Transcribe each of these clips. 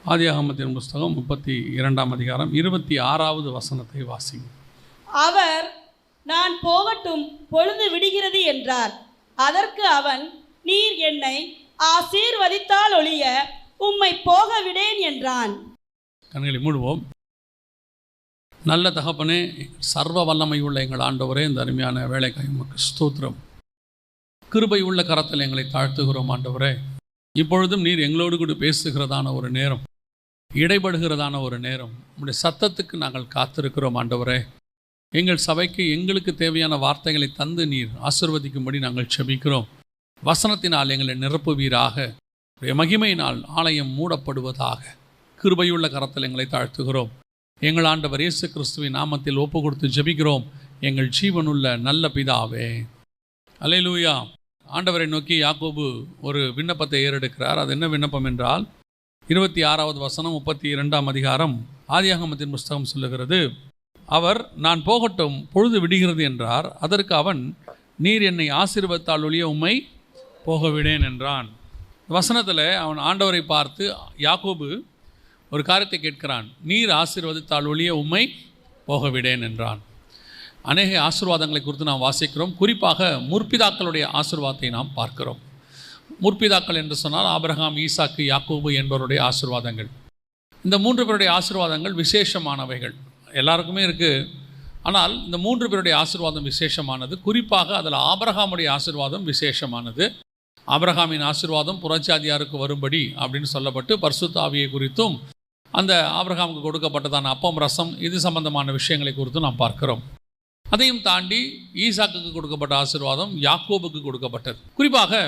ஆதியாகமத்தின் புஸ்தகம் 32ஆம் அதிகாரம் 26வது வசனத்தை வாசிங்க. அவர், நான் போகட்டும், பொழுது விடுகிறது என்றார். அதற்கு அவன், நீர் என்னை ஆசீர்வதித்தால் ஒழிய உம்மை போக விடேன் என்றான். கண்களை மூடுவோம். நல்ல தகப்பனே, சர்வ வல்லமை உள்ள எங்கள் ஆண்டவரே, இந்த அருமையான வேலைக்காய் உமக்கு ஸ்தோத்திரம். கிருபை உள்ள கரத்தில் எங்களை தாழ்த்துகிறோம் ஆண்டவரே. இப்பொழுதும் நீர் எங்களோடு கூட பேசுகிறதான ஒரு நேரம், இடைபடுகிறதான ஒரு நேரம், உங்களுடைய சத்தத்துக்கு நாங்கள் காத்திருக்கிறோம் ஆண்டவரே. எங்கள் சபைக்கு எங்களுக்கு தேவையான வார்த்தைகளை தந்து நீர் ஆசீர்வதிக்கும்படி நாங்கள் செபிக்கிறோம். வசனத்தினால் எங்களை நிரப்புவீராக. மகிமையினால் ஆலயம் மூடப்படுவதாக. கிருபையுள்ள கரத்தில் எங்களை தாழ்த்துகிறோம். எங்கள் ஆண்டவர் இயேசு கிறிஸ்துவின் நாமத்தில் ஒப்பு கொடுத்து ஜெபிக்கிறோம் எங்கள் ஜீவனுள்ள நல்ல பிதாவே. அல்லேலூயா. ஆண்டவரை நோக்கி யாக்கோபு ஒரு விண்ணப்பத்தை ஏறெடுக்கிறார். அது என்ன விண்ணப்பம் என்றால் 26வது வசனம் 32ஆம் அதிகாரம் ஆதியாகமத்தின் புஸ்தகம் சொல்லுகிறது. அவர், நான் போகட்டும், பொழுது விடுகிறது என்றார். அதற்கு அவன், நீர் என்னை ஆசீர்வதித்தால் ஒழிய உம்மை போக விடேன் என்றான். வசனத்தில் அவன் ஆண்டவரை பார்த்து யாக்கோபு ஒரு காரியத்தை கேட்கிறான். நீர் ஆசீர்வதித்தால் ஒழிய உம்மை போக விடேன் என்றான். அநேக ஆசீர்வாதங்களை குறித்து நாம் வாசிக்கிறோம். குறிப்பாக முற்பிதாக்களுடைய ஆசீர்வாதத்தை நாம் பார்க்கிறோம். முற்பிதாக்கள் என்று சொன்னால் ஆபிரகாம், ஈசாக்கு, யாக்கோபு என்பவருடைய ஆசீர்வாதங்கள். இந்த 3 பேருடைய ஆசீர்வாதங்கள் விசேஷமானவைகள். எல்லாருக்குமே இருக்குது. ஆனால் இந்த 3 பேருடைய ஆசீர்வாதம் விசேஷமானது. குறிப்பாக அதில் ஆபிரகாமுடைய ஆசீர்வாதம் விசேஷமானது. ஆபிரகாமின் ஆசீர்வாதம் புறஜாதியாருக்கு வரும்படி அப்படின்னு சொல்லப்பட்டு பரிசுத்த ஆவியை குறித்தும் அந்த ஆபிரகாமுக்கு கொடுக்கப்பட்டதான அப்பம், ரசம், இது சம்பந்தமான விஷயங்களை குறித்தும் நாம் பார்க்கிறோம். அதையும் தாண்டி ஈசாக்குக்கு கொடுக்கப்பட்ட ஆசீர்வாதம் யாக்கோபுக்கு கொடுக்கப்பட்டது. குறிப்பாக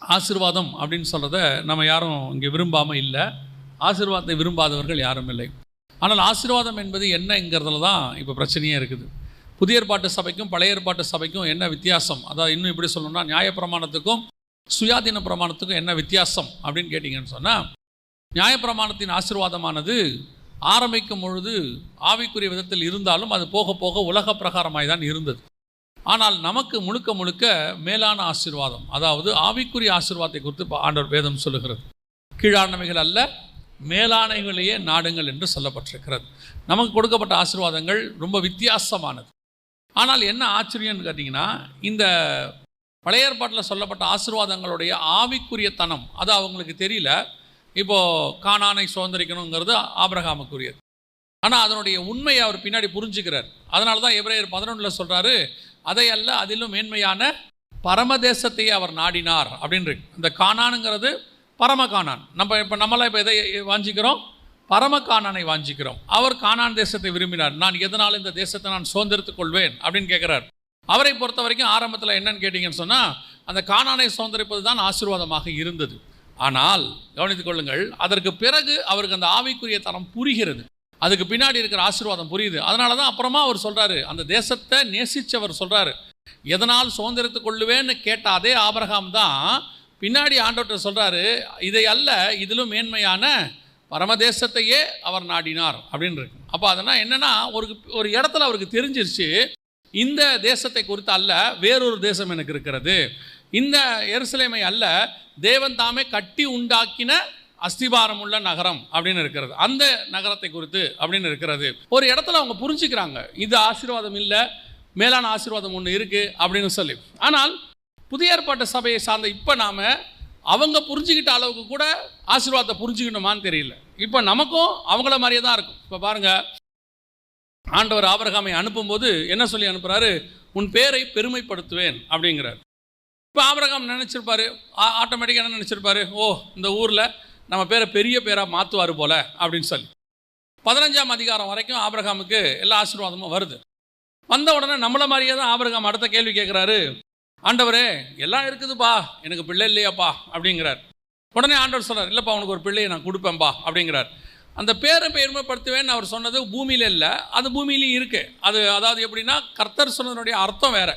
ஆசீர்வாதம் அப்படின்னு சொல்கிறத நம்ம யாரும் இங்கே விரும்பாமல் இல்லை. ஆசீர்வாதத்தை விரும்பாதவர்கள் யாரும் இல்லை. ஆனால் ஆசீர்வாதம் என்பது என்னங்கிறதுல தான் இப்போ பிரச்சனையே இருக்குது. புதிய ஏற்பாட்டு சபைக்கும் பழைய ஏற்பாட்டு சபைக்கும் என்ன வித்தியாசம், அதாவது இன்னும் இப்படி சொல்லணும்னா நியாயப்பிரமாணத்துக்கும் சுயாதீன பிரமாணத்துக்கும் என்ன வித்தியாசம் அப்படின்னு கேட்டிங்கன்னு சொன்னால், நியாயப்பிரமாணத்தின் ஆசீர்வாதமானது ஆரம்பிக்கும் பொழுது ஆவிக்குரிய விதத்தில் இருந்தாலும் அது போக போக உலக பிரகாரமாய் தான் இருந்தது. ஆனால் நமக்கு முழுக்க முழுக்க மேலான ஆசீர்வாதம், அதாவது ஆவிக்குரிய ஆசீர்வாதத்தை குறித்து ஆண்டவர் வேதம் சொல்லுகிறது. கீழானவைகள் அல்ல, மேலானவைகளையே நாடுங்கள் என்று சொல்லப்பட்டிருக்கிறது. நமக்கு கொடுக்கப்பட்ட ஆசீர்வாதங்கள் ரொம்ப வித்தியாசமானது. ஆனால் என்ன ஆச்சரியம்னு கேட்டிங்கன்னா, இந்த பழைய ஏற்பாட்டில் சொல்லப்பட்ட ஆசீர்வாதங்களுடைய ஆவிக்குரிய தனம் அது அவங்களுக்கு தெரியல. இப்போது கானானை சுதந்திரிக்கணுங்கிறது ஆபிரகாமுக்குரியது. ஆனால் அதனுடைய உண்மையை அவர் பின்னாடி புரிஞ்சுக்கிறார். அதனால தான் எபிரேயர் 11 சொல்கிறாரு, அதை அல்ல அதிலும் மேன்மையான பரமதேசத்தையே அவர் நாடினார் அப்படின்னு இருக்கு. இந்த கானானுங்கிறது பரம கானான். நம்மளாம் இப்போ எதை வாஞ்சிக்கிறோம்? பரம கானானை வாஞ்சிக்கிறோம். அவர் கானான் தேசத்தை விரும்பினார். நான் எதனால் இந்த தேசத்தை நான் சுதந்திரித்துக் கொள்வேன் அப்படின்னு கேட்குறார். அவரை பொறுத்த வரைக்கும் ஆரம்பத்தில் என்னன்னு கேட்டிங்கன்னு சொன்னால், அந்த கானானை சுதந்திரிப்பது தான் ஆசீர்வாதமாக இருந்தது. ஆனால் கவனித்துக் கொள்ளுங்கள், அதற்கு பிறகு அவருக்கு அந்த ஆவிக்குரிய தரம் புரிகிறது. அதுக்கு பின்னாடி இருக்கிற ஆசீர்வாதம் புரியுது. அதனால தான் அப்புறமா அவர் சொல்கிறாரு, அந்த தேசத்தை நேசித்தவர் சொல்கிறாரு, எதனால் சுதந்திரத்துக் கொள்ளுவேன்னு கேட்ட அதே ஆபிரகாம் தான் பின்னாடி ஆண்டவர்கிட்ட சொல்கிறாரு, இதை அல்ல இதிலும் மேன்மையான பரமதேசத்தையே அவர் நாடினார் அப்படின்னு இருக்கு. அப்போ அதனால் என்னென்னா, ஒரு இடத்துல அவருக்கு தெரிஞ்சிருச்சு, இந்த தேசத்தை குறித்து அல்ல வேறொரு தேசம் எனக்கு இருக்கிறது, இந்த எருசலேமை அல்ல தேவன் தாமே கட்டி உண்டாக்கின அஸ்திபாரம் உள்ள நகரம் அப்படின்னு இருக்கிறது, அந்த நகரத்தை குறித்து அப்படின்னு இருக்கிறது. ஒரு இடத்துல அவங்க புரிஞ்சுக்கிறாங்க, இது ஆசீர்வாதம் இல்லை, மேலான ஆசீர்வாதம் ஒன்று இருக்குது அப்படின்னு சொல்லி. ஆனால் புதிய ஏற்பாட்டு சபையை சார்ந்த இப்போ நாம் அவங்க புரிஞ்சுக்கிட்ட அளவுக்கு கூட ஆசீர்வாதத்தை புரிஞ்சுக்கணுமான்னு தெரியல. இப்போ நமக்கும் அவங்கள மாதிரியே தான் இருக்கும். இப்போ பாருங்கள், ஆண்டவர் ஆபிரகாமை அனுப்பும்போது என்ன சொல்லி அனுப்புகிறாரு? உன் பேரை பெருமைப்படுத்துவேன் அப்படிங்கிறார். இப்போ ஆபிரகாம் நினச்சிருப்பார், ஆட்டோமேட்டிக்காக என்ன நினச்சிருப்பார்? ஓ, இந்த ஊரில் நம்ம பேரை பெரிய பேராக மாற்றுவார் போல் அப்படின்னு சொல்லி 15ஆம் அதிகாரம் வரைக்கும் ஆபிரகாமுக்கு எல்லா ஆசீர்வாதமும் வருது. வந்த உடனே நம்மளை மாதிரியே தான் ஆபிரகாம் அடுத்த கேள்வி கேட்குறாரு, ஆண்டவரே எல்லாம் இருக்குதுப்பா, எனக்கு பிள்ளை இல்லையாப்பா அப்படிங்கிறார். உடனே ஆண்டவர் சொல்கிறார், இல்லைப்பா உனக்கு ஒரு பிள்ளையை நான் கொடுப்பேன்ப்பா அப்படிங்கிறார். அந்த பேரை பெருமைப்படுத்துவேன்னு அவர் சொன்னது பூமியில் இல்லை, அது பூமியிலையும் இருக்குது. அது அதாவது எப்படின்னா, கர்த்தர் சொன்னதனுடைய அர்த்தம் வேறு.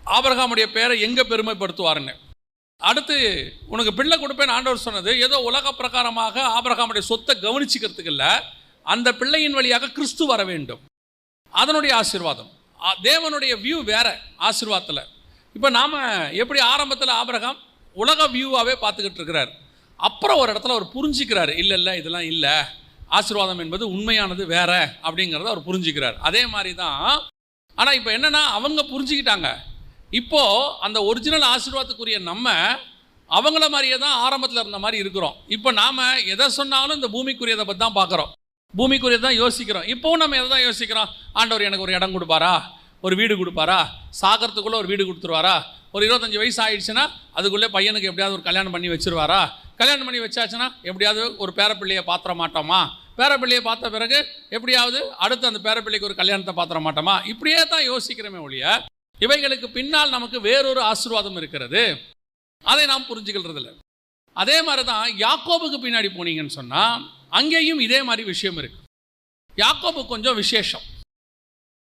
ஆபிரகாமுடைய பேரை எங்கே பெருமைப்படுத்துவாருன்னு. அடுத்து உனக்கு பிள்ளை கொடுப்பேன்னு ஆண்டவர் சொன்னது ஏதோ உலக பிரகாரமாக ஆபிரகாமுடைய சொத்தை கவனிச்சிக்கிறதுக்கு இல்லை, அந்த பிள்ளையின் வழியாக கிறிஸ்து வர வேண்டும், அதனுடைய ஆசீர்வாதம். தேவனுடைய வியூ வேற ஆசீர்வாதத்தில். இப்போ நாம் எப்படி ஆரம்பத்தில் ஆபிரகாம் உலக வியூவாகவே பார்த்துக்கிட்டு இருக்கிறார். அப்புறம் ஒரு இடத்துல அவர் புரிஞ்சுக்கிறாரு, இல்லை இதெல்லாம் இல்லை, ஆசீர்வாதம் என்பது உண்மையானது வேற அப்படிங்கிறத அவர் புரிஞ்சுக்கிறார். அதே மாதிரி தான். ஆனால் இப்போ என்னென்னா அவங்க புரிஞ்சுக்கிட்டாங்க. இப்போது அந்த ஒரிஜினல் ஆசீர்வாதத்துக்குரிய நம்ம அவங்கள மாதிரியே தான் ஆரம்பத்தில் இருந்த மாதிரி இருக்கிறோம். இப்போ நாம் எதை சொன்னாலும் இந்த பூமிக்குரியதை பற்றி தான் பார்க்குறோம், பூமிக்குரியதை தான் யோசிக்கிறோம். இப்போவும் நம்ம எதை தான் யோசிக்கிறோம், ஆண்டவர் எனக்கு ஒரு இடம் கொடுப்பாரா, ஒரு வீடு கொடுப்பாரா, சாகிறதுக்குள்ளே ஒரு வீடு கொடுத்துருவாரா, ஒரு 25 வயசு ஆயிடுச்சுன்னா அதுக்குள்ளே பையனுக்கு எப்படியாவது ஒரு கல்யாணம் பண்ணி வச்சுருவாரா, கல்யாணம் பண்ணி வச்சாச்சுன்னா எப்படியாவது ஒரு பேரப்பிள்ளையை பாத்திர மாட்டோமா, பேரப்பிள்ளையை பார்த்த பிறகு எப்படியாவது அடுத்து அந்த பேரப்பிள்ளைக்கு ஒரு கல்யாணத்தை பாத்திர மாட்டோமா, இப்படியே தான் யோசிக்கிறோமே ஒழிய இவைகளுக்கு பின்னால் நமக்கு வேறொரு ஆசீர்வாதம் இருக்கிறது, அதை நாம் புரிஞ்சுக்கிறதில்ல. அதே மாதிரி தான் யாக்கோபுக்கு பின்னாடி போனீங்கன்னு சொன்னால் அங்கேயும் இதே மாதிரி விஷயம் இருக்கு. யாக்கோபு கொஞ்சம் விசேஷம்,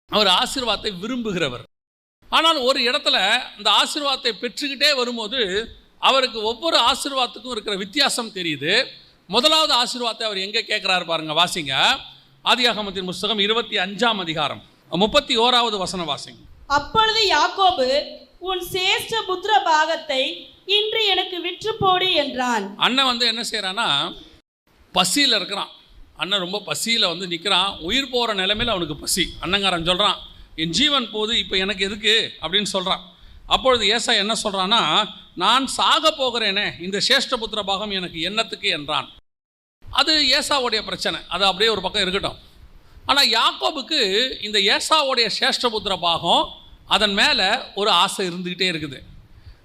அவர் ஆசீர்வாதத்தை விரும்புகிறவர். ஆனால் ஒரு இடத்துல இந்த ஆசீர்வாதத்தை பெற்றுக்கிட்டே வரும்போது அவருக்கு ஒவ்வொரு ஆசீர்வாதத்துக்கும் இருக்கிற வித்தியாசம் தெரியுது. முதலாவது ஆசீர்வாதத்தை அவர் எங்கே கேட்குறாரு பாருங்க, வாசிங்க. ஆதியாகமத்தின் புஸ்தகம் 25ஆம் அதிகாரம் 31வது வசனம் வாசிங்க. அப்பொழுது யாக்கோபு, உன் சேஷ்ட புத்திர பாகத்தை இன்று எனக்கு விற்று போடு என்றான். அண்ணன் என்ன செய்யறான்னா, பசியில் இருக்கிறான். அண்ணன் ரொம்ப பசியில் நிற்கிறான், உயிர் போகிற நிலைமையில் அவனுக்கு பசி. அண்ணங்காரன் சொல்கிறான், என் ஜீவன் போது இப்போ எனக்கு எதுக்கு அப்படின்னு சொல்கிறான். அப்பொழுது ஏசா என்ன சொல்கிறான்னா, நான் சாக போகிறேனே, இந்த சேஷ்டபுத்திர பாகம் எனக்கு என்னத்துக்கு என்றான். அது ஏசாவுடைய பிரச்சனை, அது அப்படியே ஒரு பக்கம் இருக்கட்டும். ஆனால் யாக்கோபுக்கு இந்த ஏசாவுடைய சேஷ்டபுத்திர பாகம் அதன் மேலே ஒரு ஆசை இருந்துக்கிட்டே இருக்குது.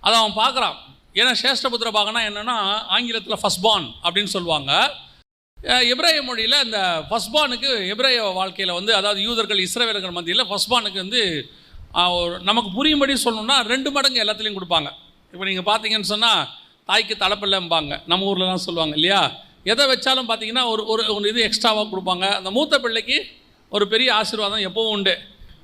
அதை அவன் பார்க்குறான். ஏன்னா சேஷ்டபுத்திர பாகம்னா என்னென்னா ஆங்கிலத்தில் ஃபர்ஸ்ட் பார்ன் அப்படின்னு சொல்லுவாங்க. எபிரேய மொழியில் இந்த ஃபர்ஸ்ட் பார்னுக்கு எபிரேய வாழ்க்கையில் அதாவது யூதர்கள் இஸ்ரவேலர்கள் மத்தியில் ஃபர்ஸ்ட் பார்னுக்கு நமக்கு புரியும்படி சொல்லணும்னா 2 மடங்கு எல்லாத்துலேயும் கொடுப்பாங்க. இப்போ நீங்கள் பார்த்தீங்கன்னு சொன்னால் தாய்க்கு தலைப்பில்லைம்பாங்க, நம்ம ஊர்லலாம் சொல்லுவாங்க இல்லையா. எதை வச்சாலும் பார்த்தீங்கன்னா ஒரு இது எக்ஸ்ட்ராவாக கொடுப்பாங்க. அந்த மூத்த பிள்ளைக்கு ஒரு பெரிய ஆசீர்வாதம் எப்போவும் உண்டு.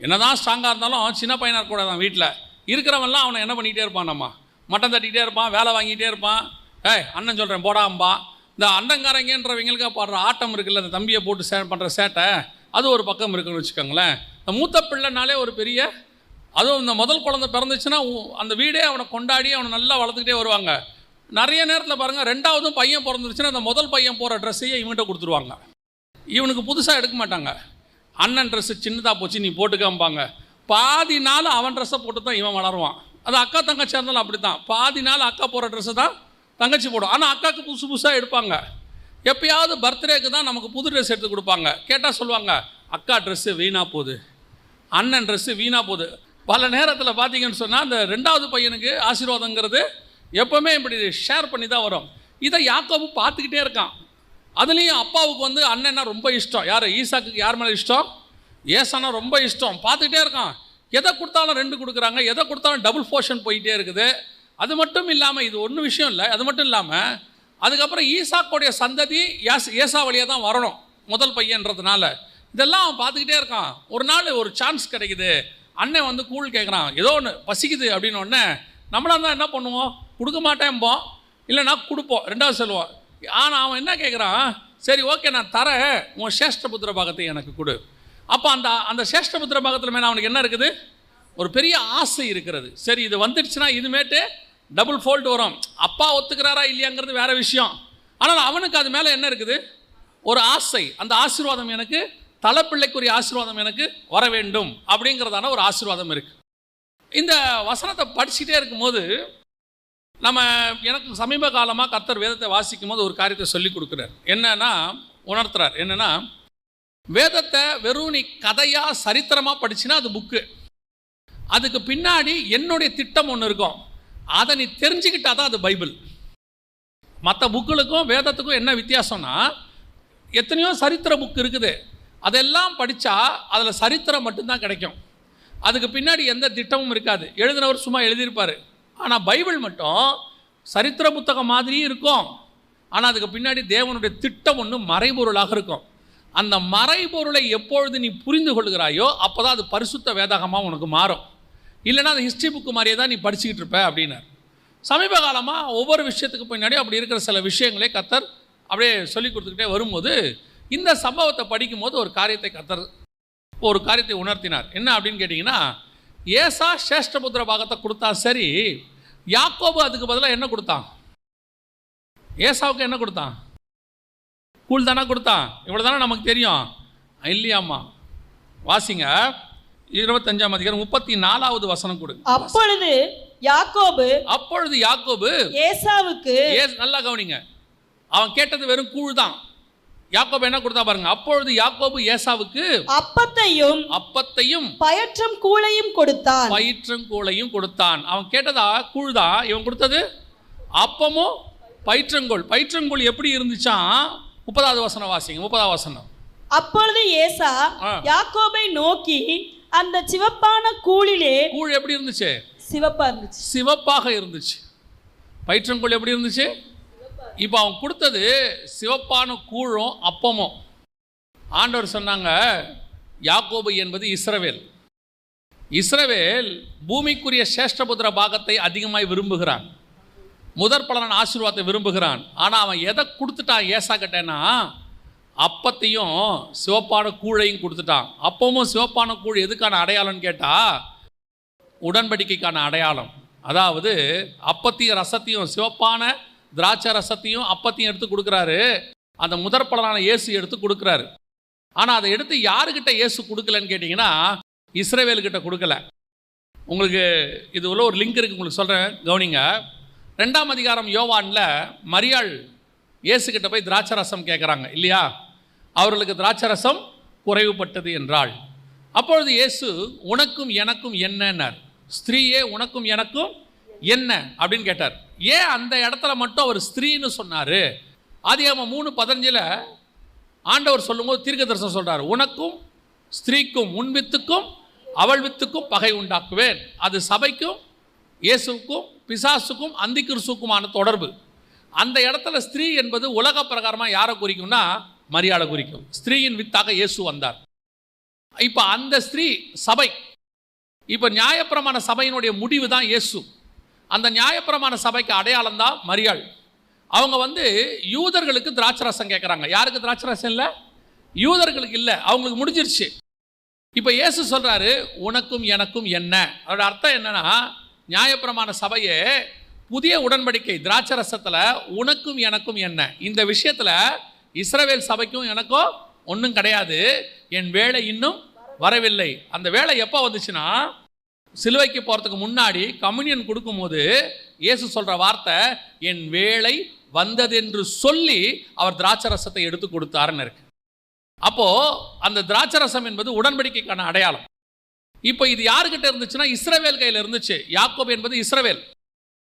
என்னதான் ஸ்ட்ராங்காக இருந்தாலும் சின்ன பையனாக கூட தான் வீட்டில் இருக்கிறவன்லாம் அவனை என்ன பண்ணிகிட்டே இருப்பான், நம்ம மட்டம் தட்டிகிட்டே இருப்பான், வேலை வாங்கிட்டே இருப்பான். அண்ணன் சொல்கிறேன் போடாம்பா. இந்த அண்ணங்காரங்கன்றவங்களுக்கு பாடுற ஆட்டம் இருக்குல்ல, அந்த தம்பியை போட்டு பண்ணுற சேட்டை, அது ஒரு பக்கம் இருக்குன்னு வச்சுக்கோங்களேன். இந்த மூத்த பிள்ளைனாலே ஒரு பெரிய, அதுவும் இந்த முதல் குழந்தை பிறந்துச்சுன்னா அந்த வீடே அவனை கொண்டாடி அவனை நல்லா வளர்த்துக்கிட்டே வருவாங்க. நிறைய நேரத்தில் பாருங்கள், 2வது பையன் பிறந்துருச்சுன்னா அந்த முதல் பையன் போகிற ட்ரெஸ்ஸையே இவன்கிட்ட கொடுத்துருவாங்க. இவனுக்கு புதுசாக எடுக்க மாட்டாங்க. அண்ணன் ட்ரெஸ்ஸு சின்னதாக போச்சு நீ போட்டுக்காம்பாங்க. பாதி நாள் அவன் ட்ரெஸ்ஸை போட்டு தான் இவன் வளருவான். அது அக்கா தங்கச்சி இருந்தாலும் அப்படி தான். பாதி நாள் அக்கா போகிற ட்ரெஸ்ஸை தான் தங்கச்சி போடும். ஆனால் அக்காவுக்கு புதுசாக எடுப்பாங்க. எப்பயாவது பர்த்டேக்கு தான் நமக்கு புது ட்ரெஸ் எடுத்து கொடுப்பாங்க. கேட்டால் சொல்லுவாங்க, அக்கா ட்ரெஸ்ஸு வீணாக போகுது, அண்ணன் ட்ரெஸ்ஸு வீணாக போகுது. பல நேரத்தில் பார்த்தீங்கன்னு சொன்னால் அந்த 2வது பையனுக்கு ஆசீர்வாதங்கிறது எப்போவுமே இப்படி ஷேர் பண்ணி தான் வரும். இதை யாக்கோபு பார்த்துக்கிட்டே இருக்கான். அதுலேயும் அப்பாவுக்கு அண்ணன்னா ரொம்ப இஷ்டம். யார்? ஈசாக்கு யார் மேலே இஷ்டம்? ஏசானா ரொம்ப இஷ்டம். பார்த்துக்கிட்டே இருக்கான். எதை கொடுத்தாலும் 2 கொடுக்குறாங்க, எதை கொடுத்தாலும் டபுள் போர்ஷன் போயிட்டே இருக்குது. அது மட்டும் இல்லாமல் இது ஒன்றும் விஷயம் இல்லை, அது மட்டும் இல்லாமல் அதுக்கப்புறம் ஈசாக்குடைய சந்ததி ஏசா வழியாக தான் வரணும், முதல் பையன்றதுனால. இதெல்லாம் அவன் பார்த்துக்கிட்டே இருக்கான். ஒரு நாள் ஒரு சான்ஸ் கிடைக்குது. அண்ணன் கூழ் கேட்குறான், ஏதோ ஒன்று பசிக்குது அப்படின்னு ஒன்று. நம்மளாக இருந்தால் என்ன பண்ணுவோம்? கொடுக்க மாட்டேன்போம், இல்லைனா கொடுப்போம், 2வது சொல்லுவோம். ஆனால் அவன் என்ன கேட்குறான், சரி ஓகே நான் தரேன், உன் சேஷ்டபுத்திர பாகத்தை எனக்கு கொடு. அப்போ அந்த சேஷ்டபுத்திர பாகத்தில் மேலே அவனுக்கு என்ன இருக்குது? ஒரு பெரிய ஆசை இருக்கிறது. சரி இது வந்துடுச்சுன்னா இதுமேட்டு டபுள் ஃபோல்டு வரும். அப்பா ஒத்துக்கிறாரா இல்லையாங்கிறது வேறு விஷயம். ஆனால் அவனுக்கு அது மேலே என்ன இருக்குது? ஒரு ஆசை. அந்த ஆசீர்வாதம் எனக்கு, தலைப்பிள்ளைக்குரிய ஆசீர்வாதம் எனக்கு வர வேண்டும் அப்படிங்கிறதான ஒரு ஆசீர்வாதம் இருக்குது. இந்த வசனத்தை படிச்சுட்டே இருக்கும்போது எனக்கு சமீப காலமாக கர்த்தர் வேதத்தை வாசிக்கும் போது ஒரு காரியத்தை சொல்லி கொடுக்குறார். என்னன்னா உணர்த்துறார். என்னென்னா, வேதத்தை வெறும் நீ கதையாக சரித்திரமாக படிச்சுன்னா அது புக்கு. அதுக்கு பின்னாடி என்னுடைய திட்டம் ஒன்று இருக்கும். அதை நீ தெரிஞ்சுக்கிட்டா தான் அது பைபிள். மற்ற புக்குகளுக்கும் வேதத்துக்கும் என்ன வித்தியாசம்னா, எத்தனையோ சரித்திர புக்கு இருக்குது, அதெல்லாம் படித்தா அதில் சரித்திரம் மட்டும்தான் கிடைக்கும். அதுக்கு பின்னாடி எந்த திட்டமும் இருக்காது. எழுதினவர் சும்மா எழுதியிருப்பார். ஆனால் பைபிள் மட்டும் சரித்திர புத்தகம் மாதிரியும் இருக்கும். ஆனால் அதுக்கு பின்னாடி தேவனுடைய திட்டம் ஒன்று மறைபொருளாக இருக்கும். அந்த மறைபொருளை எப்பொழுது நீ புரிந்து கொள்கிறாயோ அப்போ தான் அது பரிசுத்த வேதாகமாக உனக்கு மாறும். இல்லைனா அது ஹிஸ்ட்ரி புக்கு மாதிரியே தான் நீ படிச்சுக்கிட்டு இருப்ப அப்படின்னார். சமீப காலமாக ஒவ்வொரு விஷயத்துக்கு பின்னாடி அப்படி இருக்கிற சில விஷயங்களே கர்த்தர் அப்படியே சொல்லி கொடுத்துக்கிட்டே வரும்போது இந்த சம்பவத்தை படிக்கும்போது ஒரு காரியத்தை உணர்த்தினார். என்ன அப்படின்னு கேட்டிங்கன்னா, ஏசா சேஷ்டபுத்திர பாகத்தை கொடுத்தா சரி, யாக்கோபு அதுக்கு பதிலாக என்ன கொடுத்தான்? ஏசாவுக்கு என்ன கொடுத்தான்? கூழ் தானே கொடுத்தான். இவ்வளோ தானே நமக்கு தெரியும் இல்லையாம்மா? வாசிங்க 25ஆம் அதிகாரம் 34வது வசனம் கொடுங்க. அப்பொழுது யாக்கோபு ஏசாவுக்கு, நல்லா கவனிங்க, அவன் கேட்டது வெறும் கூழ் தான். யாக்கோபு என்ன கொடுத்தா பாருங்க. அப்பொழுது யாக்கோபு ஏசாவுக்கு அப்பத்தையும் பயிற்றங்கூழையும் கொடுத்தான். அவன் கேட்டதா கூழ் தான், இவன் கொடுத்தது அப்பமும் பயிற்றங்கோள். பயிற்றங்கோள் எப்படி இருந்துச்சான்? 30வது வசனம் வாசிங்க. 30வது வசனம். அப்பொழுது ஏசா யாக்கோபை நோக்கி, அந்த சிவப்பான கூழிலே, கூழ் எப்படி இருந்துச்சு? சிவப்பாக இருந்துச்சு. பயிற்றங்கோள் எப்படி இருந்துச்சு? இப்போ அவன் கொடுத்தது சிவப்பான கூழும் அப்பமும். ஆண்டவர் சொன்னாங்க, யாக்கோபு என்பது இஸ்ரவேல் பூமிக்குரிய சேஷ்டபுத்திர பாகத்தை அதிகமாய் விரும்புகிறான். முதற் பலனான ஆசீர்வாதத்தை விரும்புகிறான். ஆனால் அவன் எதை கொடுத்துட்டான் ஏசா கிட்டேன்னா, அப்பத்தையும் சிவப்பான கூழையும் கொடுத்துட்டான். அப்பமும் சிவப்பான கூழ் எதுக்கான அடையாளம்னு கேட்டால், உடன்படிக்கைக்கான அடையாளம். அதாவது அப்பத்தையும் ரசத்தையும், சிவப்பான திராட்சை ரசத்தையும் அப்பத்தையும் எடுத்து கொடுக்குறாரு. அந்த முதற் பலனான இயேசு எடுத்து கொடுக்குறாரு. ஆனால் அதை எடுத்து யாருக்கிட்ட இயேசு கொடுக்கலன்னு கேட்டிங்கன்னா, இஸ்ரவேலுக்கிட்ட கொடுக்கல. உங்களுக்கு இது உள்ள ஒரு லிங்க் இருக்குது, உங்களுக்கு சொல்கிறேன், கவனிங்க. 2ஆம் அதிகாரம் யோவானில் மரியாள் இயேசுக்கிட்ட போய் திராட்சை ரசம் கேட்குறாங்க இல்லையா? அவர்களுக்கு திராட்சை ரசம் குறைவுபட்டது என்றாள். அப்பொழுது இயேசு, உனக்கும் எனக்கும் என்னன்னார். ஸ்திரீயே, உனக்கும் எனக்கும் என்ன அப்படின்னு கேட்டார். ஏன் அந்த இடத்துல மட்டும் அவர் ஸ்திரீன்னு சொன்னார்? ஆதியாகமம் 3:15 ஆண்டவர் சொல்லும்போது தீர்க்க தரிசனம் சொல்கிறார், உனக்கும் ஸ்திரீக்கும் உன் வித்துக்கும் அவள் வித்துக்கும் பகை உண்டாக்குவேன். அது சபைக்கும் இயேசுக்கும் பிசாசுக்கும் அந்தி கிறிஸ்துக்குமான தொடர்பு. அந்த இடத்துல ஸ்திரீ என்பது உலக பிரகாரமாக யாரை குறிக்கும்னா மரியாதை குறிக்கும். ஸ்திரீயின் வித்தாக இயேசு வந்தார். இப்போ அந்த ஸ்திரீ சபை. இப்போ நியாயப்பிரமாண சபையினுடைய முடிவு தான் இயேசு. அந்த நியாயப்பிரமாண சபைக்கு அடையாளம் தான் மரியாள். அவங்க யூதர்களுக்கு திராட்சை ரசம் கேட்குறாங்க. யாருக்கு திராட்சை ரசம் இல்லை? யூதர்களுக்கு இல்லை, அவங்களுக்கு முடிஞ்சிருச்சு. இப்போ இயேசு சொல்கிறாரு, உனக்கும் எனக்கும் என்ன. அதோட அர்த்தம் என்னன்னா, நியாயப்பிரமாண சபையே புதிய உடன்படிக்கை திராட்சை ரசத்தில் உனக்கும் எனக்கும் என்ன. இந்த விஷயத்தில் இஸ்ரவேல் சபைக்கும் எனக்கும் ஒன்றும் கிடையாது. என் வேலை இன்னும் வரவில்லை. அந்த வேலை எப்போ வந்துச்சுன்னா, சிலுவைக்கு போகிறதுக்கு முன்னாடி கம்யூனியன் கொடுக்கும்போது இயேசு சொல்கிற வார்த்தை, என் வேலை வந்ததென்று சொல்லி அவர் திராட்சை ரசத்தை எடுத்து கொடுத்தாருன்னு இருக்கு. அப்போது அந்த திராட்சை ரசம் என்பது உடன்படிக்கைக்கான அடையாளம். இப்போ இது யாருக்கிட்ட இருந்துச்சுன்னா, இஸ்ரவேல் கையில் இருந்துச்சு. யாக்கோபு என்பது இஸ்ரவேல்.